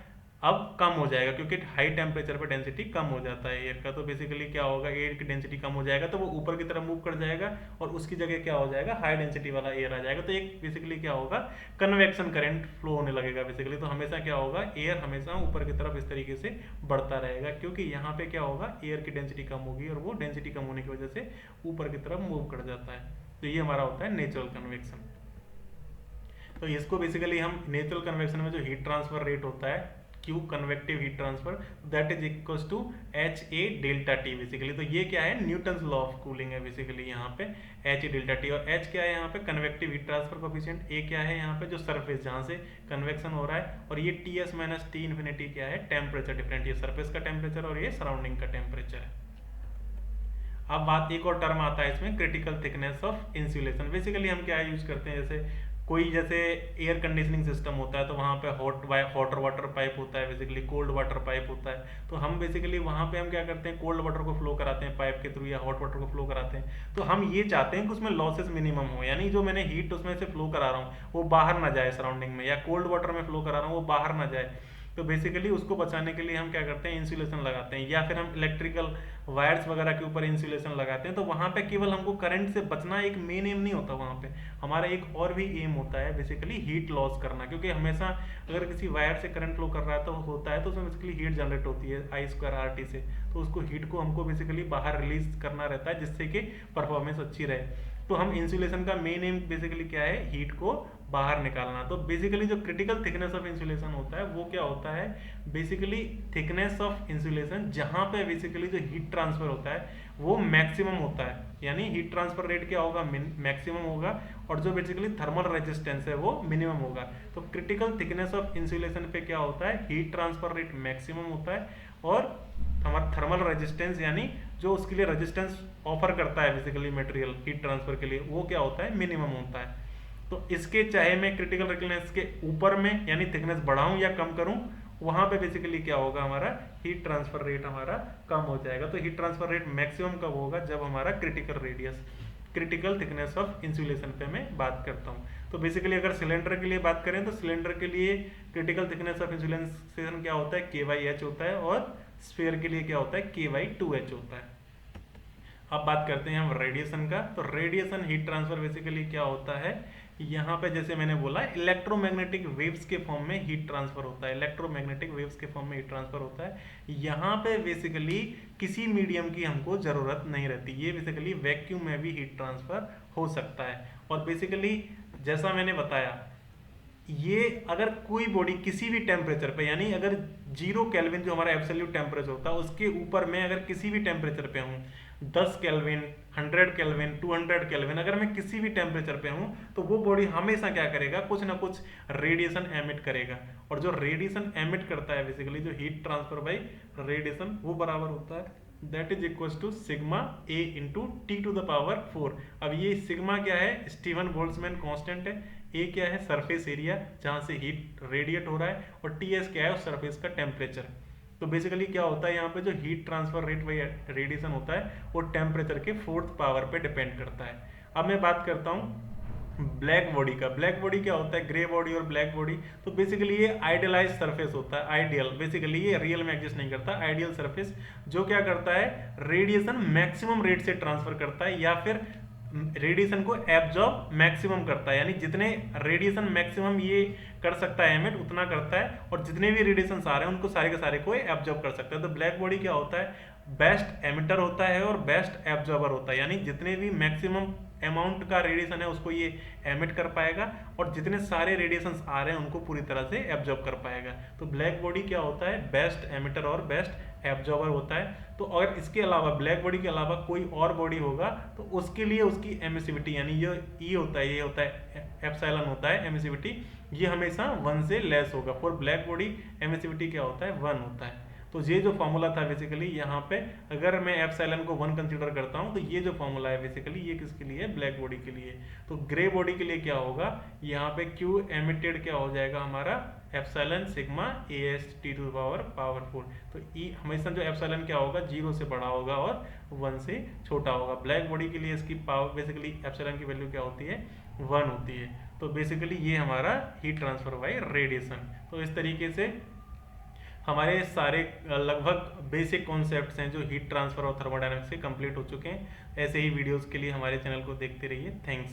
अब कम हो जाएगा, क्योंकि हाई टेम्परेचर पे डेंसिटी कम हो जाता है एयर का। तो बेसिकली क्या होगा, एयर की डेंसिटी कम हो जाएगा तो वो ऊपर की तरफ मूव कर जाएगा और उसकी जगह क्या हो जाएगा, हाई डेंसिटी वाला एयर आ जाएगा। तो एक बेसिकली क्या होगा, कन्वेक्शन करंट फ्लो होने लगेगा बेसिकली। तो हमेशा क्या होगा, एयर हमेशा ऊपर की तरफ इस तरीके से बढ़ता रहेगा, क्योंकि यहाँ पे क्या होगा, एयर की डेंसिटी कम होगी और वो डेंसिटी कम होने की वजह से ऊपर की तरफ मूव कर जाता है। तो ये हमारा होता है नेचुरल कन्वेक्शन। तो इसको बेसिकली हम नेचुरल कन्वेक्शन में जो हीट ट्रांसफर रेट होता है, Q convective heat transfer, that is equals to H A delta T basically. तो ये क्या है, न्यूटन्स लॉ ऑफ कूलिंग है बेसिकली यहाँ पे, एच ए डेल्टा टी। और एच क्या है यहाँ पे, convective heat transfer coefficient. A क्या है यहाँ पे, जो सरफेस जहाँ से कन्वेक्शन हो रहा है, और ये T S minus T infinity क्या है, टेम्परेचर डिफरेंट, ये सरफेस का टेम्परेचर और ये सराउंडिंग का टेम्परेचर है। अब बात, एक और टर्म आता है इसमें, critical thickness of insulation. Basically हम क्या यूज करते हैं, जैसे कोई जैसे एयर कंडीशनिंग सिस्टम होता है तो वहाँ पे हॉट वाटर पाइप होता है, बेसिकली कोल्ड वाटर पाइप होता है। तो हम बेसिकली वहाँ पे हम क्या करते हैं, कोल्ड वाटर को फ्लो कराते हैं पाइप के थ्रू या हॉट वाटर को फ्लो कराते हैं। तो हम ये चाहते हैं कि उसमें लॉसेस मिनिमम हो, यानी जो मैंने हीट उसमें से फ्लो करा रहा हूँ वो बाहर ना जाए सराउंडिंग में, या कोल्ड वाटर में फ्लो करा रहा हूँ वो बाहर ना जाए। तो बेसिकली उसको बचाने के लिए हम क्या करते हैं, इंसुलेशन लगाते हैं, या फिर हम इलेक्ट्रिकल वायर्स वगैरह के ऊपर इंसुलेशन लगाते हैं। तो वहाँ पे केवल हमको करंट से बचना एक मेन एम नहीं होता, वहाँ पे हमारा एक और भी एम होता है बेसिकली हीट लॉस करना। क्योंकि हमेशा अगर किसी वायर से करंट फ्लो कर रहा है तो होता है तो उसमें बेसिकली हीट जनरेट होती है I²RT से। तो उसको हीट को हमको बेसिकली बाहर रिलीज करना रहता है जिससे कि परफॉर्मेंस अच्छी रहे। तो हम इंसुलेशन का मेन एम बेसिकली क्या है, हीट को बाहर निकालना। तो बेसिकली जो क्रिटिकल थिकनेस ऑफ इंसुलेशन होता है वो क्या होता है, बेसिकली थिकनेस ऑफ इंसुलेशन जहां पे बेसिकली जो हीट ट्रांसफर होता है वो मैक्सिमम होता है, यानी हीट ट्रांसफर रेट क्या होगा, मैक्सिमम होगा, और जो बेसिकली थर्मल रेजिस्टेंस है वो मिनिमम होगा। तो क्रिटिकल थिकनेस ऑफ इंसुलेशन पे क्या होता है, हीट ट्रांसफर रेट मैक्सिमम होता है, और हमारा थर्मल रेजिस्टेंस यानी जो उसके लिए रेजिस्टेंस ऑफर करता है बेसिकली मटेरियल हीट ट्रांसफर के लिए वो क्या होता है, मिनिमम होता है। तो इसके चाहे मैं क्रिटिकल थिकनेस के ऊपर में यानी थिकनेस बढ़ाऊं या कम करूं, वहां पे बेसिकली क्या होगा, हमारा हीट ट्रांसफर रेट हमारा कम हो जाएगा। तो हीट ट्रांसफर रेट मैक्सिमम कब होगा, जब हमारा critical radius, critical thickness of insulation पे मैं बात करता हूँ। तो बेसिकली अगर सिलेंडर के लिए बात करें तो सिलेंडर के लिए क्रिटिकल थिकनेस ऑफ इंसुलेशन क्या होता है, KYH होता है, और स्फीयर के लिए क्या होता है, KY2H होता है। अब बात करते हैं हम रेडिएशन का। तो रेडिएशन हीट ट्रांसफर बेसिकली क्या होता है, यहाँ पे जैसे मैंने बोला इलेक्ट्रोमैग्नेटिक वेव्स के फॉर्म में हीट ट्रांसफर होता है, इलेक्ट्रोमैग्नेटिक वेव्स के फॉर्म में हीट ट्रांसफर होता है। यहाँ पे बेसिकली किसी मीडियम की हमको जरूरत नहीं रहती, ये बेसिकली वैक्यूम में भी हीट ट्रांसफर हो सकता है। और बेसिकली जैसा मैंने बताया, ये अगर कोई बॉडी किसी भी टेम्परेचर पे, यानी अगर 0 केल्विन जो हमारा एब्सोल्यूट टेम्परेचर होता है उसके ऊपर मैं अगर किसी भी टेम्परेचर पे हूँ, 10 केल्विन, 100 केल्विन, 200 केल्विन, अगर मैं किसी भी टेम्परेचर पे हूँ तो वो बॉडी हमेशा क्या करेगा, कुछ ना कुछ रेडिएशन एमिट करेगा। और जो रेडिएशन एमिट करता है बेसिकली जो हीट ट्रांसफर बाई रेडिएशन, वो बराबर होता है that is equal to sigma A into T⁴। अब ये सिग्मा क्या है, स्टीवन बोल्ट्जमैन कांस्टेंट है, ए क्या है सरफेस एरिया जहां से हीट रेडिएट हो रहा है, और TS क्या है उस सरफेस का टेम्परेचर। तो बेसिकली क्या होता है यहाँ पे जो heat transfer rate by radiation होता है वो टेम्परेचर के 4th पावर पे डिपेंड करता है। अब मैं बात करता हूँ ब्लैक बॉडी का। ब्लैक बॉडी क्या होता है, ग्रे बॉडी और ब्लैक बॉडी। तो बेसिकली ये आइडियलाइज सरफेस होता है, आइडियल, बेसिकली ये रियल में एग्जिस्ट नहीं करता, आइडियल सरफेस जो क्या करता है, रेडिएशन मैक्सिमम रेट से ट्रांसफर करता है, या फिर रेडिएशन को एब्जॉर्ब मैक्सिमम करता है, यानी जितने रेडिएशन मैक्सिमम ये कर सकता है एमिट उतना करता है, और जितने भी रेडिएशन आ रहे हैं उनको सारे के सारे को एब्जॉर्ब कर सकता है। तो ब्लैक बॉडी क्या होता है, बेस्ट एमिटर होता है और बेस्ट एब्जॉर्बर होता है, यानी जितने भी मैक्सिमम अमाउंट का रेडिएशन है उसको ये एमिट कर पाएगा, और जितने सारे रेडिएशंस आ रहे हैं उनको पूरी तरह से एब्जॉर्ब कर पाएगा। तो ब्लैक बॉडी क्या होता है, बेस्ट एमिटर और बेस्ट एब्जॉर्बर होता है। तो अगर इसके अलावा ब्लैक बॉडी के अलावा कोई और बॉडी होगा तो उसके लिए उसकी एमिसिविटी, यानी ये ई होता है, ये होता है एप्सिलॉन होता है एमिसिविटी, ये हमेशा 1 से लेस होगा। फॉर ब्लैक बॉडी एमिसिविटी क्या होता है, 1 होता है। तो ये जो फॉर्मूला था बेसिकली यहाँ पे, अगर मैं एप्सिलॉन को 1 कंसीडर करता हूँ तो ये जो फॉर्मूला है बेसिकली ये किसके लिए है, ब्लैक बॉडी के लिए। तो ग्रे बॉडी के लिए क्या होगा, यहाँ पे Q एमिटेड क्या हो जाएगा हमारा, एप्सिलॉन सिग्मा AST⁴। तो ई हमेशा जो एप्सिलॉन क्या होगा 0 से बड़ा होगा और 1 से छोटा होगा। ब्लैक बॉडी के लिए इसकी पावर बेसिकली एप्सिलॉन की वैल्यू क्या होती है, 1 होती है। तो बेसिकली ये हमारा हीट ट्रांसफर बाय रेडिएशन। तो इस तरीके से हमारे सारे लगभग बेसिक कॉन्सेप्ट्स हैं जो हीट ट्रांसफर और थर्मोडायनामिक्स से कंप्लीट हो चुके हैं। ऐसे ही वीडियोस के लिए हमारे चैनल को देखते रहिए। थैंक्स।